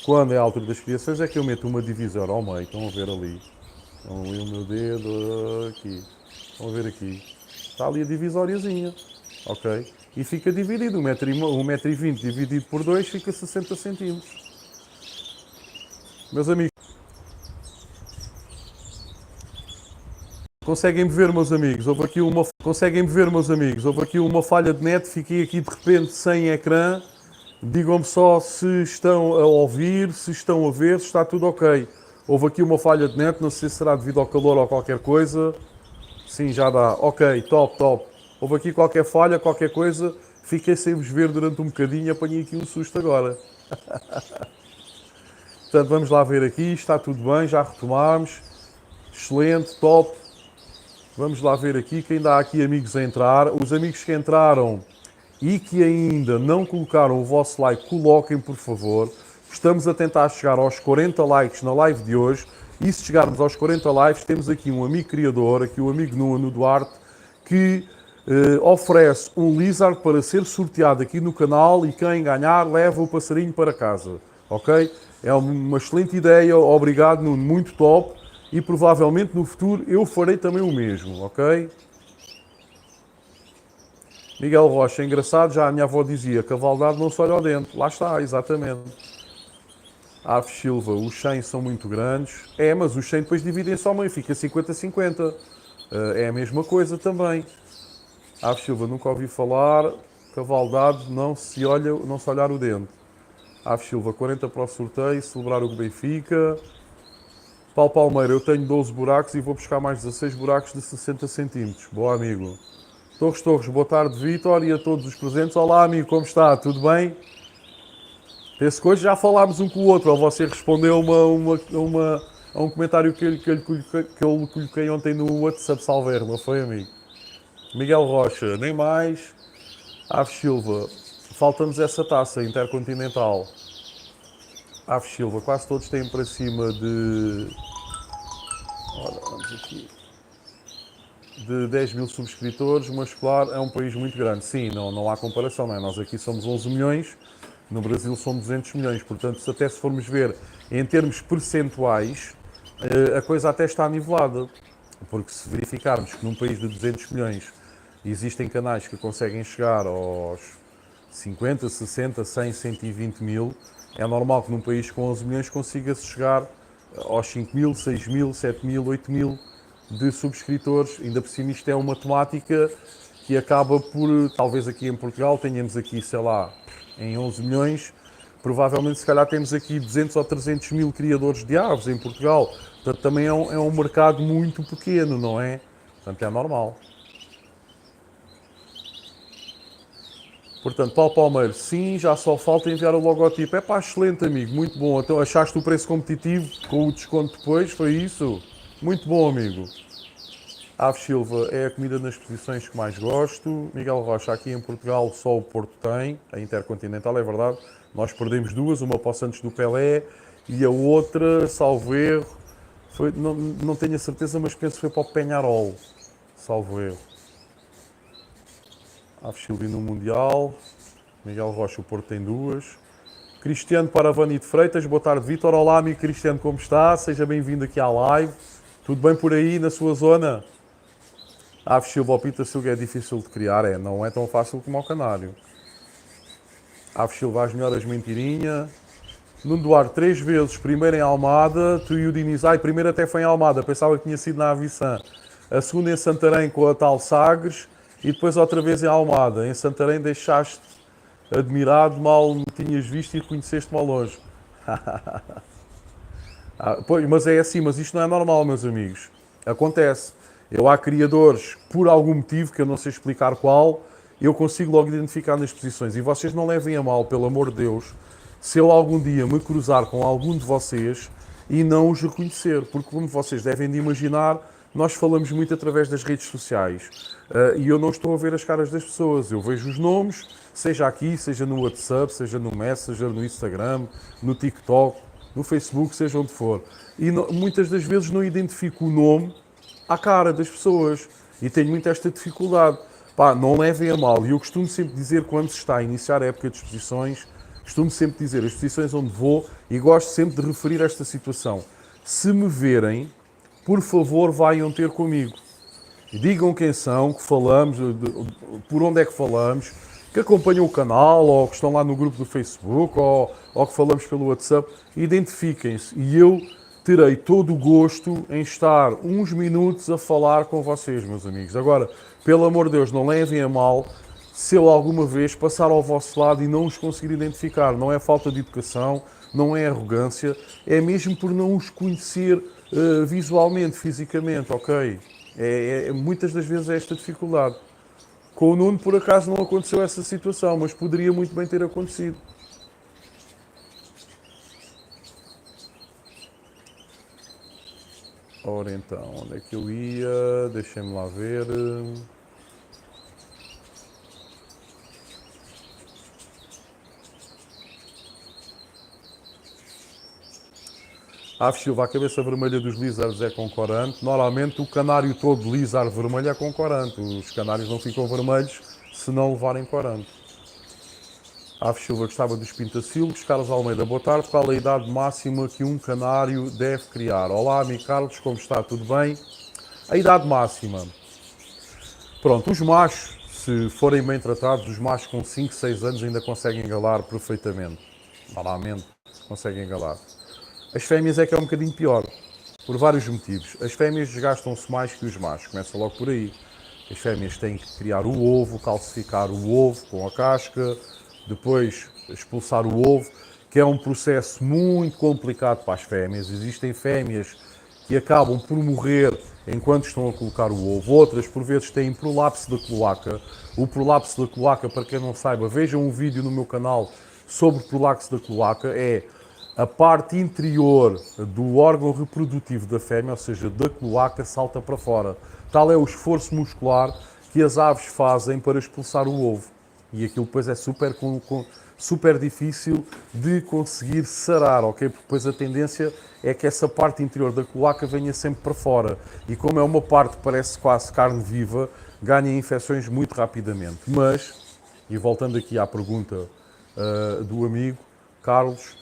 Quando é a altura das criações é que eu meto uma divisória ao meio. Estão a ver ali. Estão ali o meu dedo aqui. Estão a ver aqui. Está ali a divisóriazinha. Ok? E fica dividido. 1,20 m dividido por 2 fica 60 centímetros. Meus amigos. Conseguem-me ver, meus amigos? Conseguem-me ver, meus amigos? Houve aqui uma falha de net. Fiquei aqui de repente sem ecrã. Digam-me só se estão a ouvir, se estão a ver, se está tudo ok. Houve aqui uma falha de net, não sei se será devido ao calor ou qualquer coisa. Sim, já dá. Ok, top, top. Houve aqui qualquer falha, qualquer coisa. Fiquei sem vos ver durante um bocadinho e apanhei aqui um susto agora. Portanto, vamos lá ver aqui. Está tudo bem, já retomámos. Excelente, top. Vamos lá ver aqui que ainda há aqui amigos a entrar. Os amigos que entraram e que ainda não colocaram o vosso like, coloquem por favor. Estamos a tentar chegar aos 40 likes na live de hoje e se chegarmos aos 40 likes temos aqui um amigo criador, aqui o amigo Nuno Duarte, que oferece um lizard para ser sorteado aqui no canal e quem ganhar leva o passarinho para casa, ok? É uma excelente ideia, obrigado Nuno, muito top e provavelmente no futuro eu farei também o mesmo, ok? Miguel Rocha, engraçado, já a minha avó dizia, cavaldade não se olha ao dente. Lá está, exatamente. Aves Silva, os 100 são muito grandes. É, mas os 100 depois dividem-se ao meio, fica 50-50. É a mesma coisa também. Aves Silva, nunca ouvi falar, cavaldade não se olhar o dente. Aves Silva, 40 para o sorteio, celebrar o Benfica. Paulo Palmeira, eu tenho 12 buracos e vou buscar mais 16 buracos de 60 centímetros. Boa, amigo. Torres, boa tarde, Vítor, e a todos os presentes. Olá, amigo, como está? Tudo bem? Penso que hoje já falámos um com o outro, ou você respondeu a um comentário que eu coloquei ontem no WhatsApp Salver, não foi, amigo? Miguel Rocha, nem mais. Aves Silva, falta-nos essa taça intercontinental. Aves Silva, quase todos têm para cima de... Ora, vamos aqui... de 10 mil subscritores, mas claro, é um país muito grande. Sim, não há comparação, não é? Nós aqui somos 11 milhões, no Brasil somos 200 milhões, portanto, até se formos ver em termos percentuais, a coisa até está nivelada, porque se verificarmos que num país de 200 milhões existem canais que conseguem chegar aos 50, 60, 100, 120 mil, é normal que num país com 11 milhões consiga-se chegar aos 5 mil, 6 mil, 7 mil, 8 mil de subscritores. Ainda por cima isto é uma temática que acaba por, talvez aqui em Portugal tenhamos aqui, sei lá, em 11 milhões, provavelmente se calhar temos aqui 200 ou 300 mil criadores de aves em Portugal. Portanto, também é um mercado muito pequeno, não é? Portanto, é normal. Portanto, Paulo Palmeiro, sim, já só falta enviar o logotipo. É pá, excelente, amigo, muito bom. Então, achaste o preço competitivo com o desconto depois? Foi isso? Muito bom, amigo. Aves Silva é a comida nas posições que mais gosto. Miguel Rocha, aqui em Portugal só o Porto tem, a Intercontinental, é verdade. Nós perdemos duas, uma para o Santos do Pelé e a outra, salvo erro, foi, não tenho a certeza, mas penso que foi para o Peñarol, salvo erro. Aves Silva no Mundial. Miguel Rocha, o Porto tem duas. Cristiano Paravani de Freitas, boa tarde, Vítor. Olá, amigo Cristiano, como está? Seja bem-vindo aqui à live. Tudo bem por aí na sua zona? Aves Silva ou Pitacilga é difícil de criar, não é tão fácil como ao canário. Aves Silva, as melhores mentirinha. Nuno Duarte, 3 vezes, primeiro em Almada, tu e o Diniz. Ai, primeiro até foi em Almada, pensava que tinha sido na Aviçã. A segunda em Santarém com a tal Sagres e depois outra vez em Almada. Em Santarém deixaste admirado, mal me tinhas visto e reconheceste-me ao longe. Pois, mas é assim, mas isto não é normal, meus amigos. Acontece. Eu há criadores, por algum motivo, que eu não sei explicar qual, eu consigo logo identificar nas posições. E vocês não levem a mal, pelo amor de Deus, se eu algum dia me cruzar com algum de vocês e não os reconhecer. Porque, como vocês devem de imaginar, nós falamos muito através das redes sociais. E eu não estou a ver as caras das pessoas. Eu vejo os nomes, seja aqui, seja no WhatsApp, seja no Messenger, no Instagram, no TikTok, no Facebook, seja onde for. E muitas das vezes não identifico o nome à cara das pessoas. E tenho muito esta dificuldade. Pá, não levem a mal. E eu costumo sempre dizer, quando se está a iniciar a época de exposições, costumo sempre dizer as exposições onde vou e gosto sempre de referir esta situação. Se me verem, por favor, venham ter comigo. E digam quem são, que falamos, por onde é que falamos, que acompanham o canal, ou que estão lá no grupo do Facebook, ou que falamos pelo WhatsApp. Identifiquem-se e eu terei todo o gosto em estar uns minutos a falar com vocês, meus amigos. Agora, pelo amor de Deus, não levem a mal se eu alguma vez passar ao vosso lado e não os conseguir identificar. Não é falta de educação, não é arrogância, é mesmo por não os conhecer visualmente, fisicamente, ok? Muitas das vezes é esta dificuldade. Com o Nuno, por acaso, não aconteceu essa situação, mas poderia muito bem ter acontecido. Ora então, onde é que eu ia? Deixem-me lá ver. Ave Silva, a cabeça vermelha dos lizards é com corante. Normalmente o canário todo de lizard vermelho é com corante. Os canários não ficam vermelhos se não levarem corante. Ave Silva gostava dos pintacilgos. Carlos Almeida, boa tarde. Qual a idade máxima que um canário deve criar? Olá, amigo Carlos, como está? Tudo bem? A idade máxima. Pronto, os machos, se forem bem tratados, os machos com 5, 6 anos ainda conseguem galar perfeitamente. Normalmente conseguem galar. As fêmeas é que é um bocadinho pior, por vários motivos. As fêmeas desgastam-se mais que os machos, começa logo por aí. As fêmeas têm que criar o ovo, calcificar o ovo com a casca, depois expulsar o ovo, que é um processo muito complicado para as fêmeas. Existem fêmeas que acabam por morrer enquanto estão a colocar o ovo. Outras, por vezes, têm prolapso da cloaca. O prolapso da cloaca, para quem não saiba, vejam um vídeo no meu canal sobre prolapso da cloaca. É a parte interior do órgão reprodutivo da fêmea, ou seja, da cloaca, salta para fora. Tal é o esforço muscular que as aves fazem para expulsar o ovo. E aquilo depois é super difícil de conseguir sarar, ok? Porque depois a tendência é que essa parte interior da cloaca venha sempre para fora. E como é uma parte que parece quase carne viva, ganha infecções muito rapidamente. Mas, e voltando aqui à pergunta do amigo Carlos,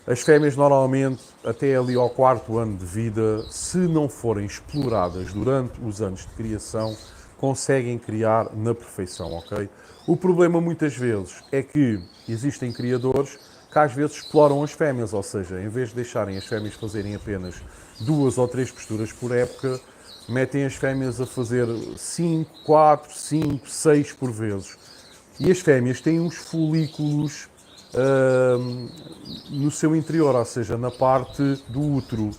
as fêmeas normalmente, até ali ao 4º ano de vida, se não forem exploradas durante os anos de criação, conseguem criar na perfeição, ok? O problema muitas vezes é que existem criadores que às vezes exploram as fêmeas, ou seja, em vez de deixarem as fêmeas fazerem apenas 2 ou 3 posturas por época, metem as fêmeas a fazer 5, 4, 5, 6 por vezes. E as fêmeas têm uns folículos no seu interior, ou seja, na parte do útero.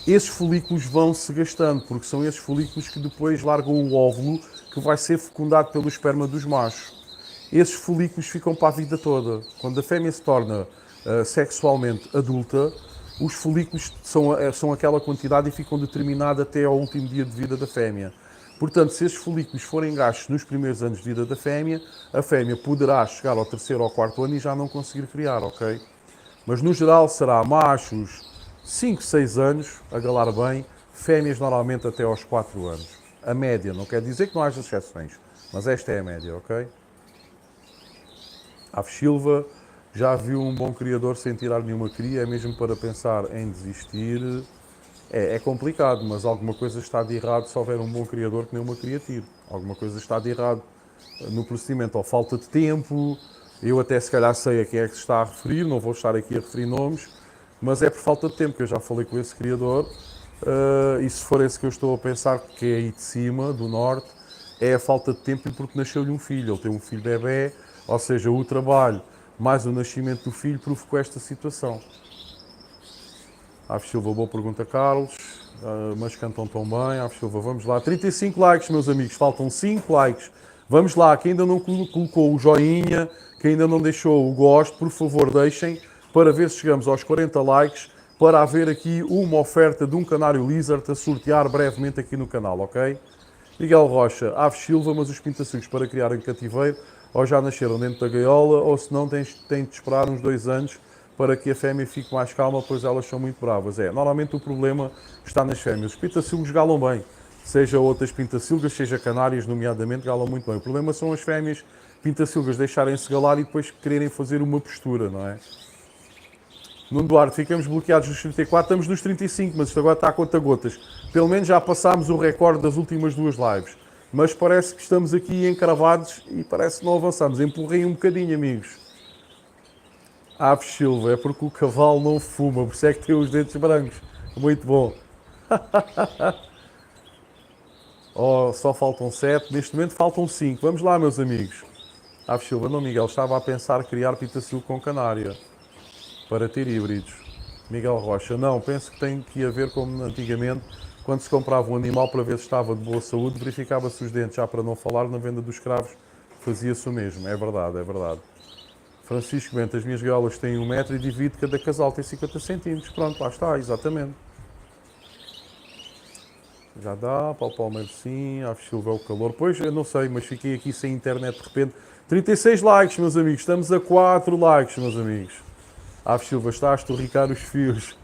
Esses folículos vão se gastando, porque são esses folículos que depois largam o óvulo que vai ser fecundado pelo esperma dos machos. Esses folículos ficam para a vida toda. Quando a fêmea se torna sexualmente adulta, os folículos são aquela quantidade e ficam determinados até ao último dia de vida da fêmea. Portanto, se esses folículos forem gastos nos primeiros anos de vida da fêmea, a fêmea poderá chegar ao 3º ou 4º ano e já não conseguir criar, ok? Mas no geral será machos 5, 6 anos, a galar bem, fêmeas normalmente até aos 4 anos. A média, não quer dizer que não haja exceções, mas esta é a média, ok? Ave Silva, já viu um bom criador sem tirar nenhuma cria, é mesmo para pensar em desistir. É complicado, mas alguma coisa está de errado se houver um bom criador que nem uma cria tiro. Alguma coisa está de errado no procedimento, ou falta de tempo. Eu até se calhar sei a quem é que se está a referir, não vou estar aqui a referir nomes, mas é por falta de tempo, que eu já falei com esse criador, e se for esse que eu estou a pensar, que é aí de cima, do norte, é a falta de tempo e porque nasceu-lhe um filho. Ele tem um filho bebé, ou seja, o trabalho mais o nascimento do filho provocou esta situação. Aves Silva, boa pergunta, Carlos. Mas cantam tão bem. Aves Silva, vamos lá. 35 likes, meus amigos. Faltam 5 likes. Vamos lá. Quem ainda não colocou o joinha, quem ainda não deixou o gosto, por favor, deixem para ver se chegamos aos 40 likes para haver aqui uma oferta de um canário lizard a sortear brevemente aqui no canal, ok? Miguel Rocha, Aves Silva, mas os pintacilhos para criar em cativeiro ou já nasceram dentro da gaiola ou se não têm de esperar uns 2 anos para que a fêmea fique mais calma, pois elas são muito bravas. Normalmente o problema está nas fêmeas. Os pintacilgos galam bem, seja outras pintacilgas, seja canárias, nomeadamente, galam muito bem. O problema são as fêmeas pintacilgas deixarem-se galar e depois quererem fazer uma postura, não é? Nuno Duarte, ficamos bloqueados nos 34, estamos nos 35, mas isto agora está a conta-gotas. Pelo menos já passámos o recorde das últimas 2 lives. Mas parece que estamos aqui encravados e parece que não avançamos. Empurrem um bocadinho, amigos. Aves Silva, é porque o cavalo não fuma, por isso é que tem os dentes brancos. Muito bom. Oh, só faltam 7, neste momento faltam 5. Vamos lá, meus amigos. Aves Silva, não, Miguel, estava a pensar criar pitacil com canária para ter híbridos. Miguel Rocha, não, penso que tem que haver como antigamente, quando se comprava um animal para ver se estava de boa saúde, verificava-se os dentes, já para não falar na venda dos escravos, fazia-se o mesmo. É verdade, é verdade. Francisco Bento, as minhas gaiolas têm 1 metro e divido, cada casal tem 50 centímetros. Pronto, lá está, exatamente. Já dá, Paulo Palmeiro sim, Aves Silva é o calor. Pois, eu não sei, mas fiquei aqui sem internet de repente. 36 likes, meus amigos, estamos a 4 likes, meus amigos. Aves Silva, está a estorricar os fios.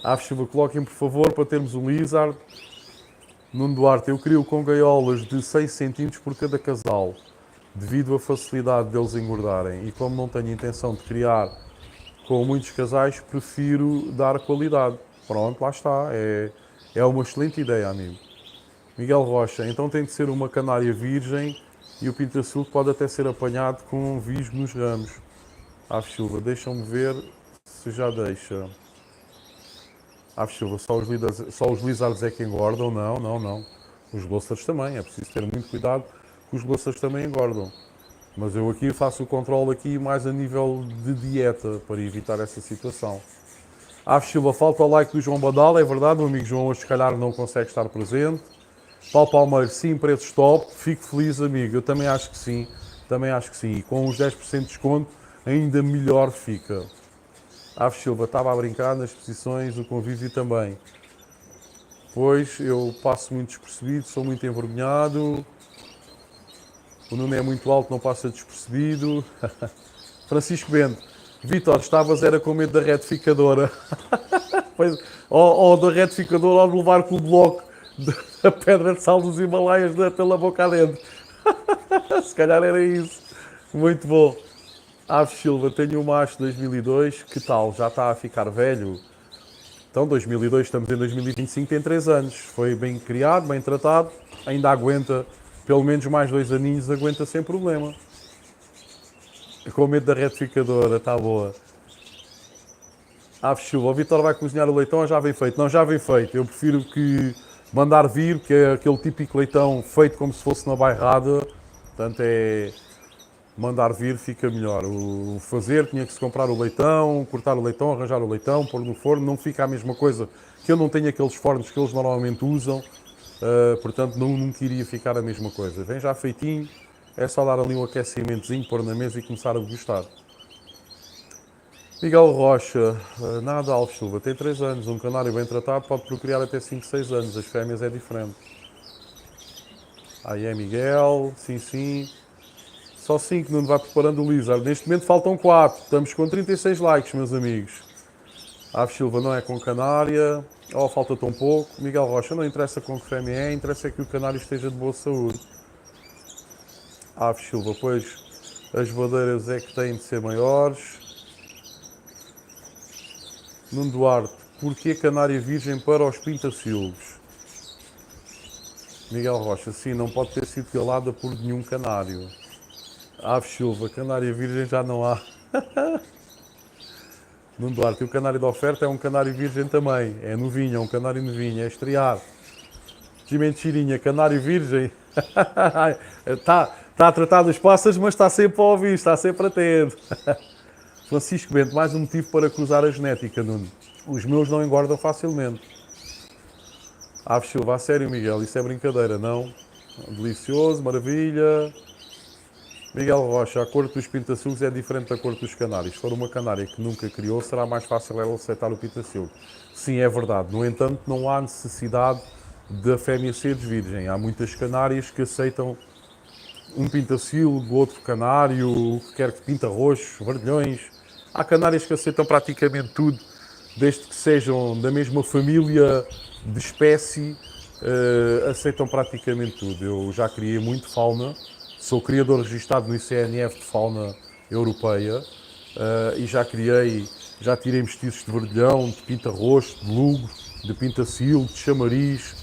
Aves Silva, coloquem por favor para termos um lizard. Nuno Duarte, eu crio com gaiolas de 6 centímetros por cada casal, devido à facilidade deles engordarem. E como não tenho intenção de criar com muitos casais, prefiro dar qualidade. Pronto, lá está. É uma excelente ideia, amigo. Miguel Rocha, então tem de ser uma canária virgem e o pintacil pode até ser apanhado com um visgo nos ramos. Aves Silva, deixam-me ver se já deixa. Aves Silva, só os lizards é que engordam? Não, não, não. Os glossars também, é preciso ter muito cuidado, que os glossars também engordam. Mas eu aqui faço o controle aqui mais a nível de dieta, para evitar essa situação. Aves Silva, falta o like do João Badal, é verdade, o amigo João hoje se calhar não consegue estar presente. Paulo Palmeiro, sim, preços top, fico feliz, amigo, eu também acho que sim, também acho que sim. E com os 10% de desconto, ainda melhor fica. Aves Silva, estava a brincar nas posições, o convívio também. Pois, eu passo muito despercebido, sou muito envergonhado. O Nuno é muito alto, não passa despercebido. Francisco Bento, Vitor, estavas era com medo da retificadora. Pois, ou da retificadora ou de levar com o bloco da pedra de sal dos Himalaias pela boca adentro. Se calhar era isso. Muito bom. Aves Silva, tenho um macho de 2002, que tal? Já está a ficar velho? Então, 2002, estamos em 2025, tem 3 anos. Foi bem criado, bem tratado, ainda aguenta, pelo menos mais 2 aninhos, aguenta sem problema. Com medo da retificadora, está boa. Aves Silva, o Vitor vai cozinhar o leitão ou já vem feito? Não, já vem feito. Eu prefiro que mandar vir, que é aquele típico leitão feito como se fosse na bairrada. Portanto, é mandar vir, fica melhor. O fazer, tinha que se comprar o leitão, cortar o leitão, arranjar o leitão, pôr no forno, não fica a mesma coisa, que eu não tenho aqueles fornos que eles normalmente usam, portanto nunca iria ficar a mesma coisa. Vem já feitinho, é só dar ali um aquecimentozinho, pôr na mesa e começar a degustar. Miguel Rocha, nada, Alves Silva, tem 3 anos, um canário bem tratado pode procriar até 5, 6 anos, as fêmeas é diferente. Aí é Miguel, sim, sim. Só 5, não vai preparando o Lizard. Neste momento faltam 4. Estamos com 36 likes, meus amigos. Aves Silva não é com canária. Oh, falta tão pouco. Miguel Rocha, não interessa com que fêmea é, interessa que o canário esteja de boa saúde. Aves Silva, pois as badeiras é que têm de ser maiores. Nuno Duarte, porquê Canária Virgem para os pintacilgos? Miguel Rocha, sim, não pode ter sido galada por nenhum canário. Ave Silva, Canária Virgem já não há. Nuno Duarte, o canário de oferta é um canário virgem também. É novinho, é um canário novinho, é estrear. Gimento Chirinha, canário virgem. Está a tratar das passas, mas está sempre a ouvir, está sempre atento. Francisco Bento, mais um motivo para cruzar a genética, Nuno. Os meus não engordam facilmente. Ave Silva, a sério, Miguel, isso é brincadeira, não? Delicioso, maravilha. Miguel Rocha, a cor dos pintacilgos é diferente da cor dos canários. Se for uma canária que nunca criou, será mais fácil ela aceitar o pintacilgo. Sim, é verdade. No entanto, não há necessidade da fêmea ser virgem. Há muitas canárias que aceitam um pintacilgo, outro canário, o que quer que pinta roxo, vermelhões. Há canárias que aceitam praticamente tudo, desde que sejam da mesma família de espécie, aceitam praticamente tudo. Eu já criei muito fauna. Sou criador registado no ICNF de fauna europeia e já tirei mestiços de verdilhão, de pinta-rosto, de lugo, de pinta-sil, de chamariz,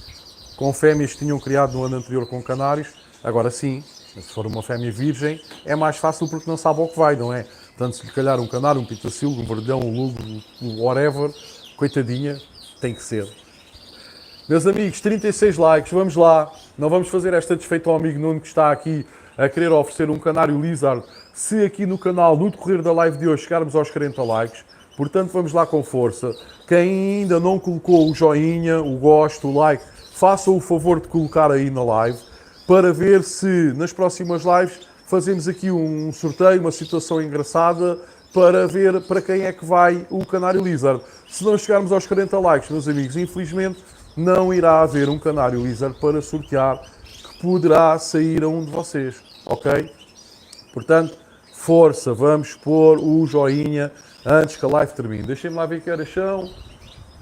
com fêmeas que tinham criado no ano anterior com canários. Agora sim, se for uma fêmea virgem, é mais fácil porque não sabe ao que vai, não é? Portanto, se lhe calhar um canário, um pinta-sil, um verdilhão, um lugo, um whatever, coitadinha, tem que ser. Meus amigos, 36 likes, vamos lá. Não vamos fazer esta desfeita ao amigo Nuno que está aqui a querer oferecer um canário lizard, se aqui no canal, no decorrer da live de hoje, chegarmos aos 40 likes. Portanto, vamos lá com força. Quem ainda não colocou o joinha, o gosto, o like, faça o favor de colocar aí na live, para ver se nas próximas lives fazemos aqui um sorteio, uma situação engraçada, para ver para quem é que vai o canário lizard. Se não chegarmos aos 40 likes, meus amigos, infelizmente, não irá haver um canário lizard para sortear, que poderá sair a um de vocês, ok? Portanto, força, vamos pôr o joinha antes que a live termine. Deixem-me lá ver que horas são.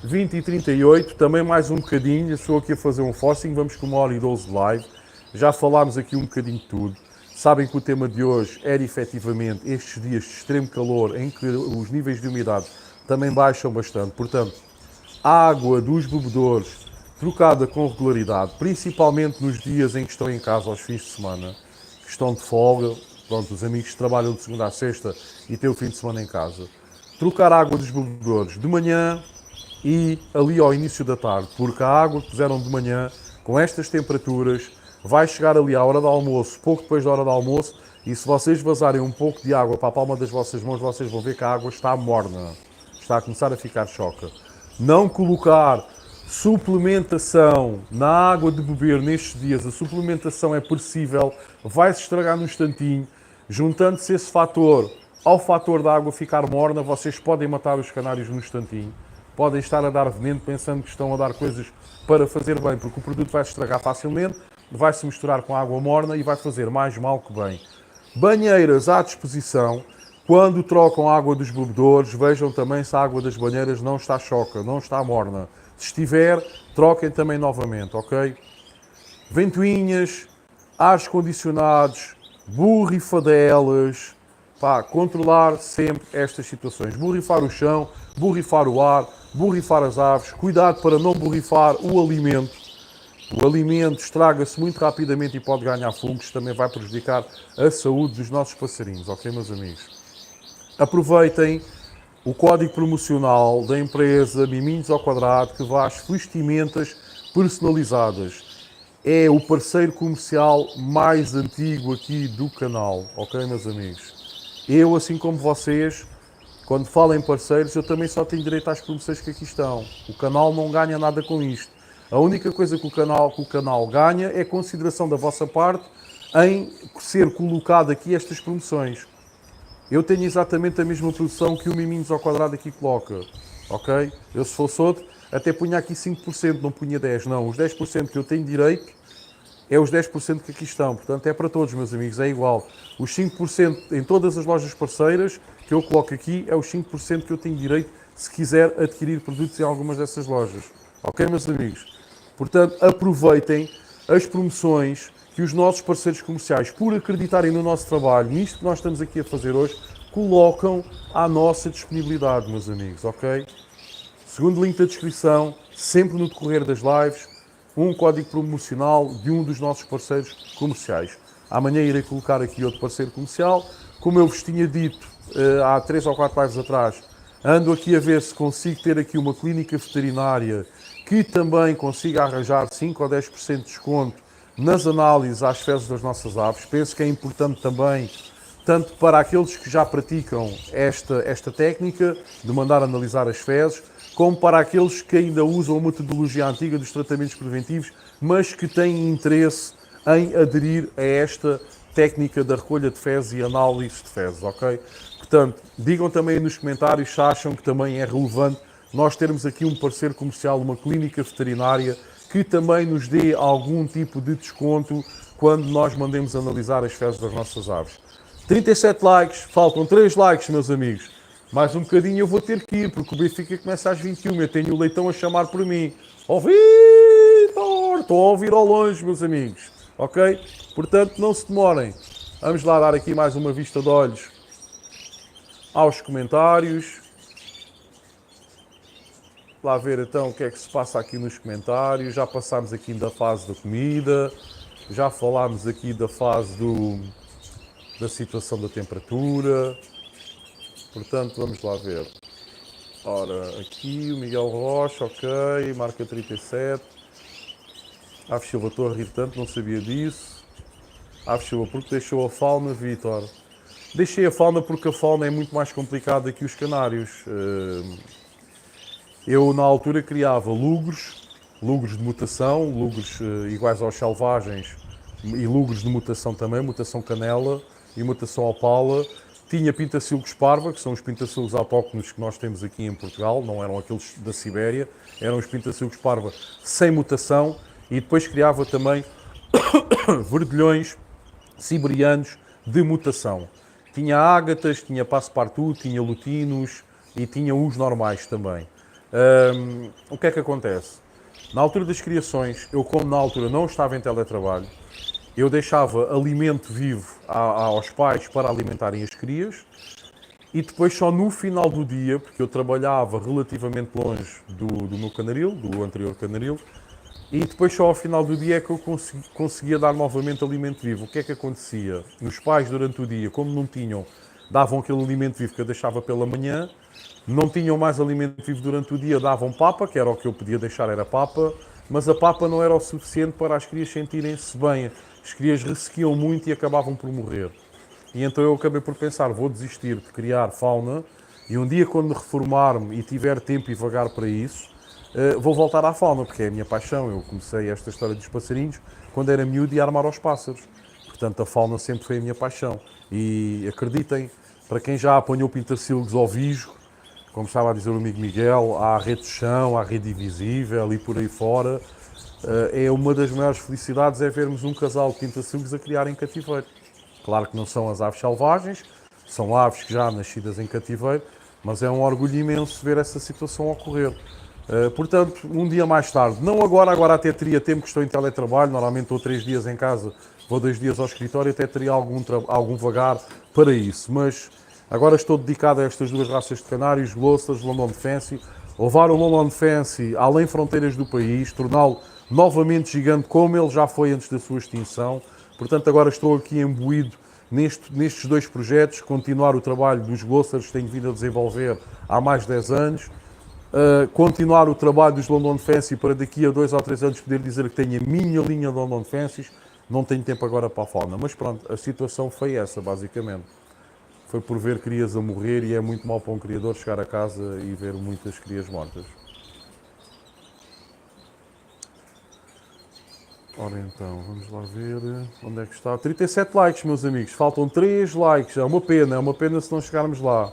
20h38, também mais um bocadinho. Estou aqui a fazer um forcing, vamos com 1h12 de live. Já falámos aqui um bocadinho de tudo. Sabem que o tema de hoje era efetivamente estes dias de extremo calor, em que os níveis de umidade também baixam bastante. Portanto, a água dos bebedouros trocada com regularidade, principalmente nos dias em que estão em casa aos fins de semana, que estão de folga, pronto, os amigos que trabalham de segunda a sexta e têm o fim de semana em casa. Trocar a água dos bebedouros de manhã e ali ao início da tarde, porque a água que puseram de manhã, com estas temperaturas, vai chegar ali à hora do almoço, pouco depois da hora do almoço, e se vocês vazarem um pouco de água para a palma das vossas mãos, vocês vão ver que a água está morna, está a começar a ficar choca. Não colocar suplementação na água de beber nestes dias, a suplementação é perecível, vai-se estragar num instantinho. Juntando-se esse fator ao fator da água ficar morna, vocês podem matar os canários num instantinho. Podem estar a dar veneno pensando que estão a dar coisas para fazer bem, porque o produto vai se estragar facilmente, vai se misturar com água morna e vai fazer mais mal que bem. Banheiras à disposição. Quando trocam a água dos bebedouros, vejam também se a água das banheiras não está choca, não está morna. Se estiver, troquem também novamente, ok? Ventoinhas, ares condicionados, borrifadelas, pá, controlar sempre estas situações. Borrifar o chão, borrifar o ar, borrifar as aves, cuidado para não borrifar o alimento. O alimento estraga-se muito rapidamente e pode ganhar fungos, também vai prejudicar a saúde dos nossos passarinhos, ok, meus amigos? Aproveitem o código promocional da empresa Miminhos ao Quadrado, que vai às vestimentas personalizadas. É o parceiro comercial mais antigo aqui do canal, ok, meus amigos? Eu, assim como vocês, quando falo em parceiros, eu também só tenho direito às promoções que aqui estão. O canal não ganha nada com isto. A única coisa que o canal ganha é a consideração da vossa parte em ser colocado aqui estas promoções. Eu tenho exatamente a mesma produção que o Miminhos ao Quadrado aqui coloca, ok? Eu, se fosse outro, até punha aqui 5%, não punha 10%, não. Os 10% que eu tenho direito é os 10% que aqui estão. Portanto, é para todos, meus amigos, é igual. Os 5% em todas as lojas parceiras que eu coloco aqui é os 5% que eu tenho direito se quiser adquirir produtos em algumas dessas lojas. Ok, meus amigos? Portanto, aproveitem as promoções que os nossos parceiros comerciais, por acreditarem no nosso trabalho, nisto que nós estamos aqui a fazer hoje, colocam à nossa disponibilidade, meus amigos, ok? segundo link da descrição, sempre no decorrer das lives, um código promocional de um dos nossos parceiros comerciais. Amanhã irei colocar aqui outro parceiro comercial. Como eu vos tinha dito há 3 ou 4 lives atrás, ando aqui a ver se consigo ter aqui uma clínica veterinária que também consiga arranjar 5 ou 10% de desconto nas análises às fezes das nossas aves. Penso que é importante também, tanto para aqueles que já praticam esta técnica de mandar analisar as fezes, como para aqueles que ainda usam a metodologia antiga dos tratamentos preventivos, mas que têm interesse em aderir a esta técnica da recolha de fezes e análise de fezes, ok? Portanto, digam também nos comentários se acham que também é relevante nós termos aqui um parceiro comercial, uma clínica veterinária, que também nos dê algum tipo de desconto quando nós mandemos analisar as fezes das nossas aves. 37 likes, faltam 3 likes, meus amigos. Mais um bocadinho eu vou ter que ir, porque o Benfica começa às 21. Eu tenho o Leitão a chamar por mim. Ó Vitor! Estou a ouvir ao longe, meus amigos. Ok? Portanto, não se demorem. Vamos lá dar aqui mais uma vista de olhos aos comentários. Lá ver então o que é que se passa aqui nos comentários. Já passámos aqui da fase da comida. Já falámos aqui da fase da situação da temperatura. Portanto, vamos lá ver. Ora, aqui o Miguel Rocha, ok, marca 37. Aves Silva, estou a rir tanto, não sabia disso. Aves Silva, porque deixou a fauna, Vítor? Deixei a fauna porque a fauna é muito mais complicada que os canários. Eu, na altura, criava lugros de mutação, lugros iguais aos selvagens e lugros de mutação também, mutação canela e mutação opala. Tinha pintacilgos parva, que são os pintacilgos autóctonos que nós temos aqui em Portugal, não eram aqueles da Sibéria, eram os pintacilgos parva sem mutação, e depois criava também verdilhões siberianos de mutação. Tinha ágatas, tinha passepartout, tinha lutinos e tinha os normais também. O que é que acontece? Na altura das criações, eu como na altura não estava em teletrabalho, eu deixava alimento vivo aos pais para alimentarem as crias e depois só no final do dia, porque eu trabalhava relativamente longe do meu canaril, do anterior canaril, e depois só ao final do dia é que eu conseguia dar novamente alimento vivo. O que é que acontecia? Os pais durante o dia, como não tinham, davam aquele alimento vivo que eu deixava pela manhã, não tinham mais alimento vivo durante o dia, davam papa, que era o que eu podia deixar, era papa, mas a papa não era o suficiente para as crias sentirem-se bem. As crias ressequiam muito e acabavam por morrer. E então eu acabei por pensar, vou desistir de criar fauna e um dia quando me reformar-me e tiver tempo e vagar para isso, vou voltar à fauna, porque é a minha paixão. Eu comecei esta história dos passarinhos quando era miúdo e a armar aos pássaros. Portanto, a fauna sempre foi a minha paixão. E acreditem, para quem já apanhou pintacilgos ao visgo, como estava a dizer o amigo Miguel, há a rede de chão, há a rede invisível e por aí fora. É uma das maiores felicidades é vermos um casal de pintacilgos a criar em cativeiro. Claro que não são as aves selvagens, são aves que já nascidas em cativeiro, mas é um orgulho imenso ver essa situação ocorrer. Portanto, um dia mais tarde, não agora até teria tempo que estou em teletrabalho, normalmente estou 3 dias em casa, vou 2 dias ao escritório, até teria algum vagar para isso, mas agora estou dedicado a estas 2 raças de canários, Gloucesters, London Fancy, levar o London Fancy além fronteiras do país, torná-lo novamente gigante como ele já foi antes da sua extinção. Portanto, agora estou aqui imbuído nestes 2 projetos, continuar o trabalho dos Gloucesters que tenho vindo a desenvolver há mais de 10 anos, continuar o trabalho dos London Fancy para daqui a 2 ou 3 anos poder dizer que tenho a minha linha de London Fancies. Não tenho tempo agora para a fauna, mas pronto, a situação foi essa, basicamente. Foi por ver crias a morrer e é muito mau para um criador chegar a casa e ver muitas crias mortas. Ora então, vamos lá ver onde é que está. 37 likes, meus amigos. Faltam 3 likes. É uma pena se não chegarmos lá.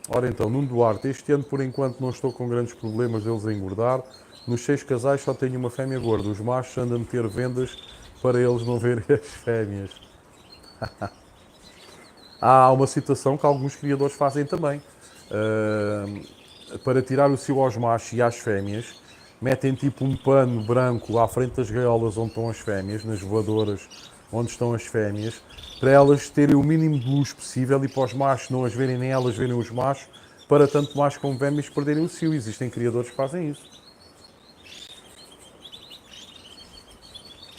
Ora então, Nuno Duarte, este ano por enquanto não estou com grandes problemas deles a engordar. Nos 6 casais só tenho uma fêmea gorda. Os machos andam a meter vendas para eles não verem as fêmeas. Há uma situação que alguns criadores fazem também. Para tirar o cio aos machos e às fêmeas, metem tipo um pano branco à frente das gaiolas onde estão as fêmeas, nas voadoras onde estão as fêmeas, para elas terem o mínimo de luz possível e para os machos não as verem nem elas verem os machos, para tanto machos como fêmeas perderem o cio. Existem criadores que fazem isso.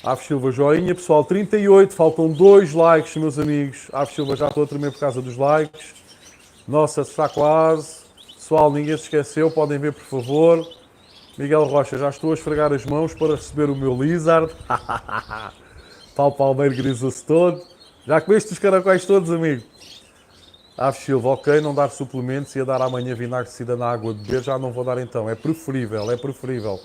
Aves Silva, joinha, pessoal, 38, faltam 2 likes, meus amigos. Aves Silva, já estou a tremer por causa dos likes. Nossa, está quase. Pessoal, ninguém se esqueceu, podem ver, por favor. Miguel Rocha, já estou a esfregar as mãos para receber o meu Lizard. Paulo Palmeiro grisa-se todo. Já comeste os caracóis todos, amigo? Aves Silva, ok, não dar suplementos, ia dar amanhã vinagre de cidra na água de beber, já não vou dar então. É preferível, é preferível.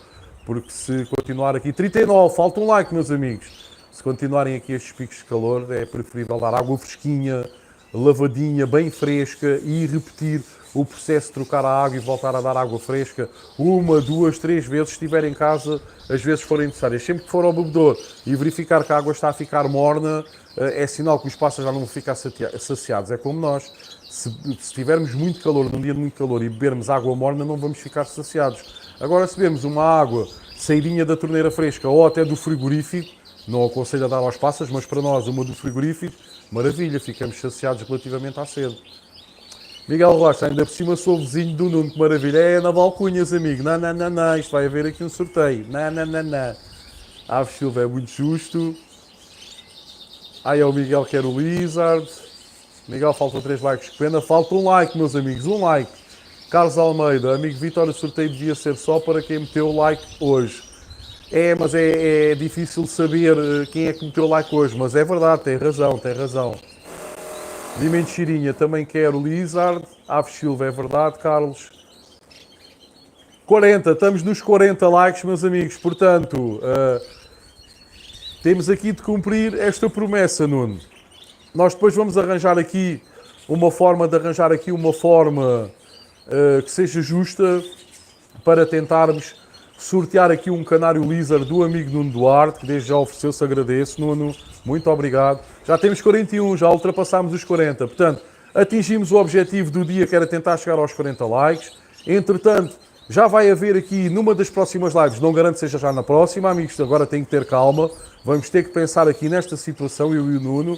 Porque se continuar aqui, 39, falta um like, meus amigos. Se continuarem aqui estes picos de calor, é preferível dar água fresquinha, lavadinha, bem fresca e repetir o processo de trocar a água e voltar a dar água fresca 1, 2, 3 vezes, se estiver em casa, as vezes forem necessárias. Sempre que for ao bebedor e verificar que a água está a ficar morna, é sinal que os pássaros já não vão ficar saciados. É como nós. Se tivermos muito calor, num dia de muito calor, e bebermos água morna, não vamos ficar saciados. Agora, se bebermos uma água saidinha da torneira fresca ou até do frigorífico, não aconselho a dar aos pássaros, mas para nós, uma do frigorífico, maravilha, ficamos saciados relativamente à sede. Miguel Rocha, ainda por cima sou vizinho do Nuno, que maravilha. É na Valcunhas, amigo. Não, não, não, não, isto vai haver aqui um sorteio. Não, não, não, não. Aves Silva é muito justo. Aí é o Miguel que quer o Lizard. Miguel, faltam 3 likes, que pena. Falta um like, meus amigos, um like. Carlos Almeida, amigo Vitor, o sorteio devia ser só para quem meteu o like hoje. Mas é difícil saber quem é que meteu o like hoje, mas é verdade, tem razão, tem razão. Dimensão Chirinha, também quero Lizard. Aves Silva, é verdade, Carlos. 40, estamos nos 40 likes, meus amigos, portanto, temos aqui de cumprir esta promessa, Nuno. Nós depois vamos arranjar aqui uma forma que seja justa para tentarmos sortear aqui um canário Lizard do amigo Nuno Duarte, que desde já ofereceu-se, agradeço, Nuno, muito obrigado. Já temos 41, já ultrapassámos os 40, portanto, atingimos o objetivo do dia, que era tentar chegar aos 40 likes. Entretanto, já vai haver aqui, numa das próximas lives, não garanto que seja já na próxima, amigos, agora tem que ter calma, vamos ter que pensar aqui nesta situação, eu e o Nuno,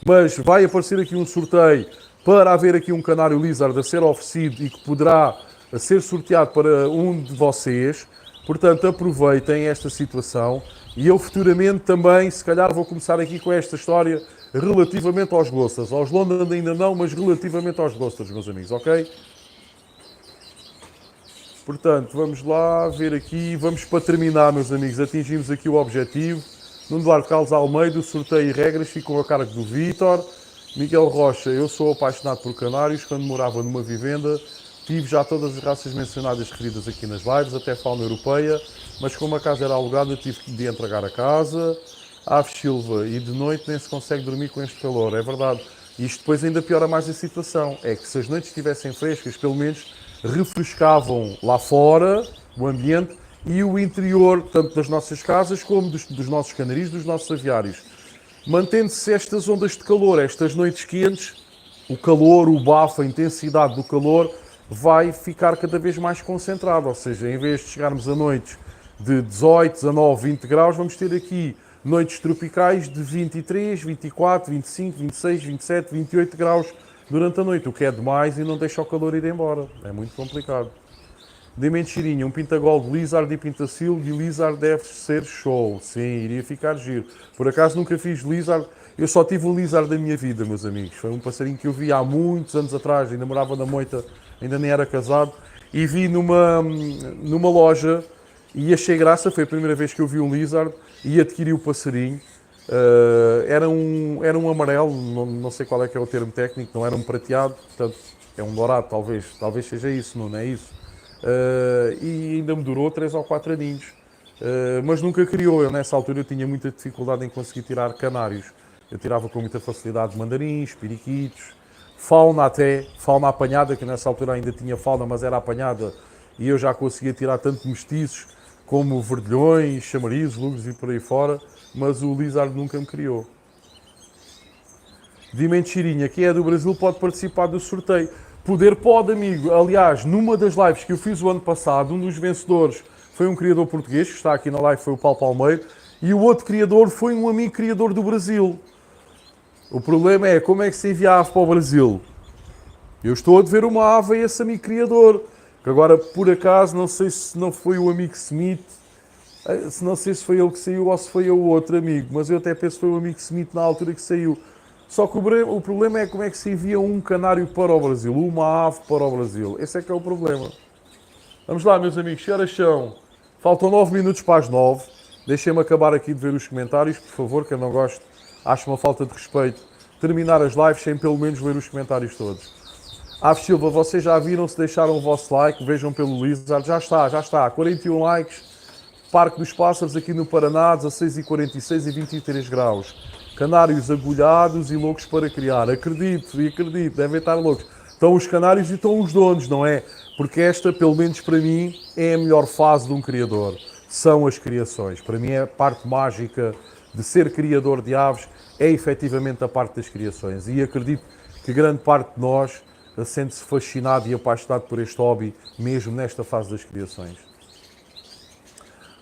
mas vai aparecer aqui um sorteio para haver aqui um canário Lizard a ser oferecido e que poderá ser sorteado para um de vocês. Portanto, aproveitem esta situação e eu futuramente também, se calhar, vou começar aqui com esta história relativamente aos Ghosters. Aos London ainda não, mas relativamente aos Ghosters, meus amigos, ok? Portanto, vamos lá ver aqui, vamos para terminar, meus amigos, atingimos aqui o objetivo. Nuno Duarte Carlos Almeida, o sorteio e regras ficam a cargo do Vítor. Miguel Rocha, eu sou apaixonado por canários, quando morava numa vivenda, tive já todas as raças mencionadas referidas aqui nas lives, até fauna europeia, mas como a casa era alugada, tive de entregar a casa. Aves Silva, e de noite nem se consegue dormir com este calor, é verdade. Isto depois ainda piora mais a situação, é que se as noites estivessem frescas, pelo menos refrescavam lá fora o ambiente e o interior, tanto das nossas casas como dos nossos canaris, dos nossos aviários. Mantendo-se estas ondas de calor, estas noites quentes, o calor, o bafo, a intensidade do calor vai ficar cada vez mais concentrado, ou seja, em vez de chegarmos a noites de 18, 19, 20 graus, vamos ter aqui noites tropicais de 23, 24, 25, 26, 27, 28 graus durante a noite, o que é demais e não deixa o calor ir embora. É muito complicado. De mentirinha, um pintagold Lizard e pintacil e Lizard deve ser show. Sim, iria ficar giro. Por acaso nunca fiz Lizard, eu só tive o Lizard da minha vida, meus amigos. Foi um passarinho que eu vi há muitos anos atrás, ainda morava na Moita, ainda nem era casado, e vi numa loja e achei graça, foi a primeira vez que eu vi um Lizard e adquiri o passarinho. Era um amarelo, não sei qual é que é o termo técnico, não era um prateado, portanto é um dourado, talvez seja isso, não é isso? E ainda me durou 3 ou 4 aninhos, mas nunca criou. Eu nessa altura eu tinha muita dificuldade em conseguir tirar canários. Eu tirava com muita facilidade mandarins, periquitos, fauna apanhada, que nessa altura ainda tinha fauna, mas era apanhada, e eu já conseguia tirar tanto mestiços como verdilhões, chamarizos, lugres e por aí fora, mas o Lizard nunca me criou. De Mentirinha, quem é do Brasil pode participar do sorteio. Poder pode, amigo. Aliás, numa das lives que eu fiz o ano passado, um dos vencedores foi um criador português, que está aqui na live, foi o Paulo Palmeiro, e o outro criador foi um amigo criador do Brasil. O problema é como é que se envia a ave para o Brasil. Eu estou a dever uma ave a esse amigo criador, que agora, por acaso, não sei se não foi o amigo Smith, não sei se foi ele que saiu ou se foi o outro amigo, mas eu até penso que foi o amigo Smith na altura que saiu. Só que o problema é como é que se envia um canário para o Brasil, uma ave para o Brasil. Esse é que é o problema. Vamos lá, meus amigos, que horas são? Faltam 9 minutos para as 9. Deixem-me acabar aqui de ver os comentários, por favor, que eu não gosto. Acho uma falta de respeito terminar as lives sem pelo menos ler os comentários todos. Aves Silva, vocês já viram, se deixaram o vosso like, vejam pelo Lizard. Já está. 41 likes. Parque dos Pássaros aqui no Paraná, 16h46 e 23 graus. Canários agulhados e loucos para criar. Acredito, devem estar loucos. Estão os canários e estão os donos, não é? Porque esta, pelo menos para mim, é a melhor fase de um criador. São as criações. Para mim, a parte mágica de ser criador de aves é efetivamente a parte das criações. E acredito que grande parte de nós sente-se fascinado e apaixonado por este hobby, mesmo nesta fase das criações.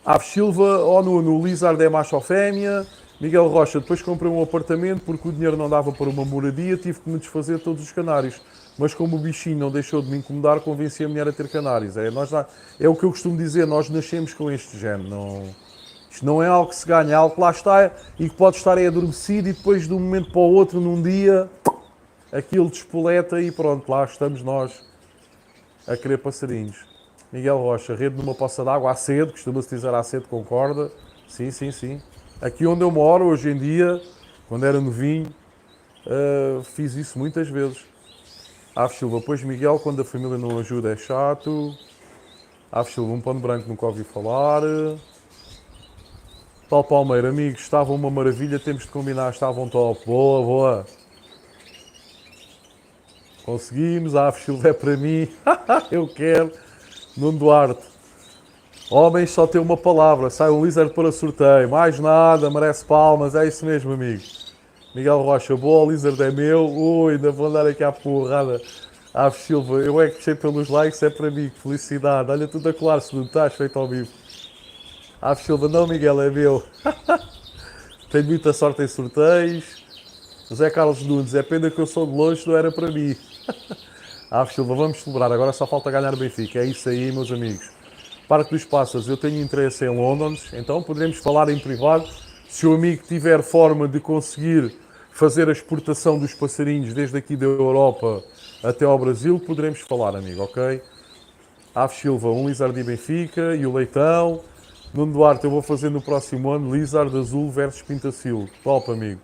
Aves Silva, no Lizard é macho ou fêmea. Miguel Rocha, depois comprei um apartamento porque o dinheiro não dava para uma moradia, tive que me desfazer de todos os canários. Mas como o bichinho não deixou de me incomodar, convenci a mulher a ter canários. É o que eu costumo dizer, nós nascemos com este género. Isto não é algo que se ganha, é algo que lá está e que pode estar aí adormecido e depois de um momento para o outro, num dia, aquilo despoleta e pronto, lá estamos nós a querer passarinhos. Miguel Rocha, rede numa poça d'água à sede, costuma-se dizer à sede, concorda? Sim. Aqui onde eu moro, hoje em dia, quando era novinho, fiz isso muitas vezes. Aves Silva, pois Miguel, quando a família não ajuda é chato. Aves Silva, um pano branco nunca ouvi falar. Paulo Palmeira, amigos, estavam uma maravilha, temos de combinar, estavam top. Boa. Conseguimos, a Aves Silva é para mim. Eu quero. Nuno Duarte. Homens só tem uma palavra, sai um Lizard para sorteio. Mais nada, merece palmas, é isso mesmo, amigo. Miguel Rocha, boa, o Lizard é meu. Ui, ainda vou andar aqui à porrada. Aves Silva, eu é que puxei pelos likes, é para mim, que felicidade. Olha tudo a colar-se, não estás feito ao vivo. Aves Silva, não, Miguel, é meu. Tenho muita sorte em sorteios. José Carlos Nunes, é pena que eu sou de longe, não era para mim. Aves Silva, vamos celebrar, agora só falta ganhar o Benfica. É isso aí, meus amigos. Parque dos Pássaros, eu tenho interesse em London, então poderemos falar em privado. Se o amigo tiver forma de conseguir fazer a exportação dos passarinhos desde aqui da Europa até ao Brasil, poderemos falar, amigo, ok? Aves Silva, um Lizard e Benfica e o Leitão. Nuno Duarte, eu vou fazer no próximo ano Lizard Azul versus Pintacil. Top, amigo.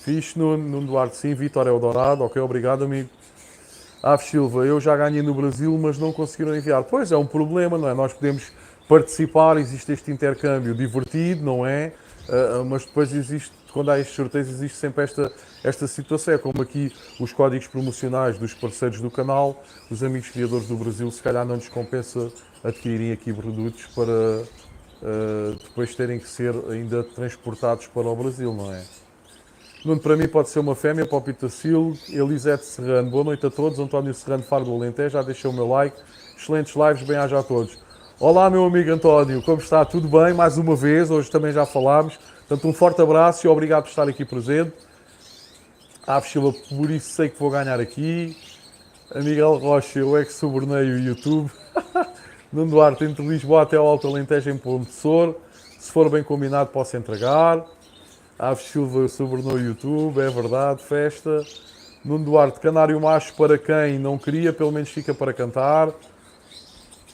Fixe, Nuno Duarte, sim. Vitória Eldorado, ok, obrigado, amigo. Aves Silva, eu já ganhei no Brasil, mas não conseguiram enviar. Pois é um problema, não é? Nós podemos participar, existe este intercâmbio divertido, não é? Mas depois existe, quando há estes sorteios, existe sempre esta situação. É como aqui os códigos promocionais dos parceiros do canal, os amigos criadores do Brasil, se calhar não lhes compensa adquirirem aqui produtos para depois terem que ser ainda transportados para o Brasil, não é? Nuno, para mim pode ser uma fêmea, para o Pitacil. Elisete Serrano, boa noite a todos. António Serrano, Faro do Alentejo, já deixei o meu like. Excelentes lives, bem-aja a todos. Olá, meu amigo António, como está? Tudo bem? Mais uma vez, hoje também já falámos. Portanto, um forte abraço e obrigado por estar aqui presente. Aves Silva, por isso sei que vou ganhar aqui. A Miguel Rocha, eu é que subornei o YouTube. Nuno Duarte, entre Lisboa até ao Alto Alentejo em Ponte Sor. Se for bem combinado, posso entregar. Aves Silva subornou o YouTube, é verdade, festa. Nuno Duarte, canário macho para quem não queria, pelo menos fica para cantar.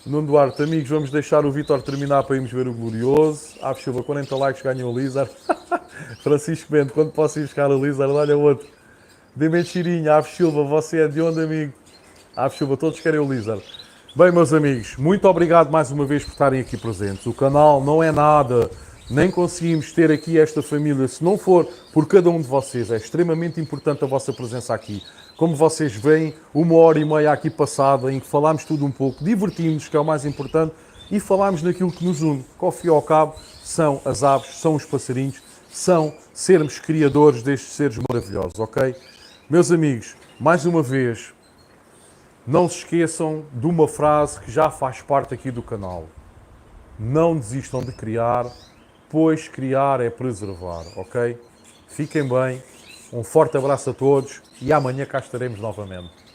Nuno Duarte, amigos, vamos deixar o Vítor terminar para irmos ver o Glorioso. Aves Silva, 40 likes, ganhou o Lizard. Francisco Bento, quando posso ir buscar o Lizard, olha outro. Dimentirinha, Aves Silva, você é de onde, amigo? Aves Silva, todos querem o Lizard. Bem, meus amigos, muito obrigado mais uma vez por estarem aqui presentes. O canal não é nada, nem conseguimos ter aqui esta família se não for por cada um de vocês. É extremamente importante a vossa presença aqui. Como vocês veem, 1h30 aqui passada, em que falámos tudo um pouco, divertimos, que é o mais importante, e falámos naquilo que nos une. Que ao fim e ao cabo são as aves, são os passarinhos, são sermos criadores destes seres maravilhosos, ok? Meus amigos, mais uma vez, não se esqueçam de uma frase que já faz parte aqui do canal. Não desistam de criar, depois criar é preservar, ok? Fiquem bem, um forte abraço a todos e amanhã cá estaremos novamente.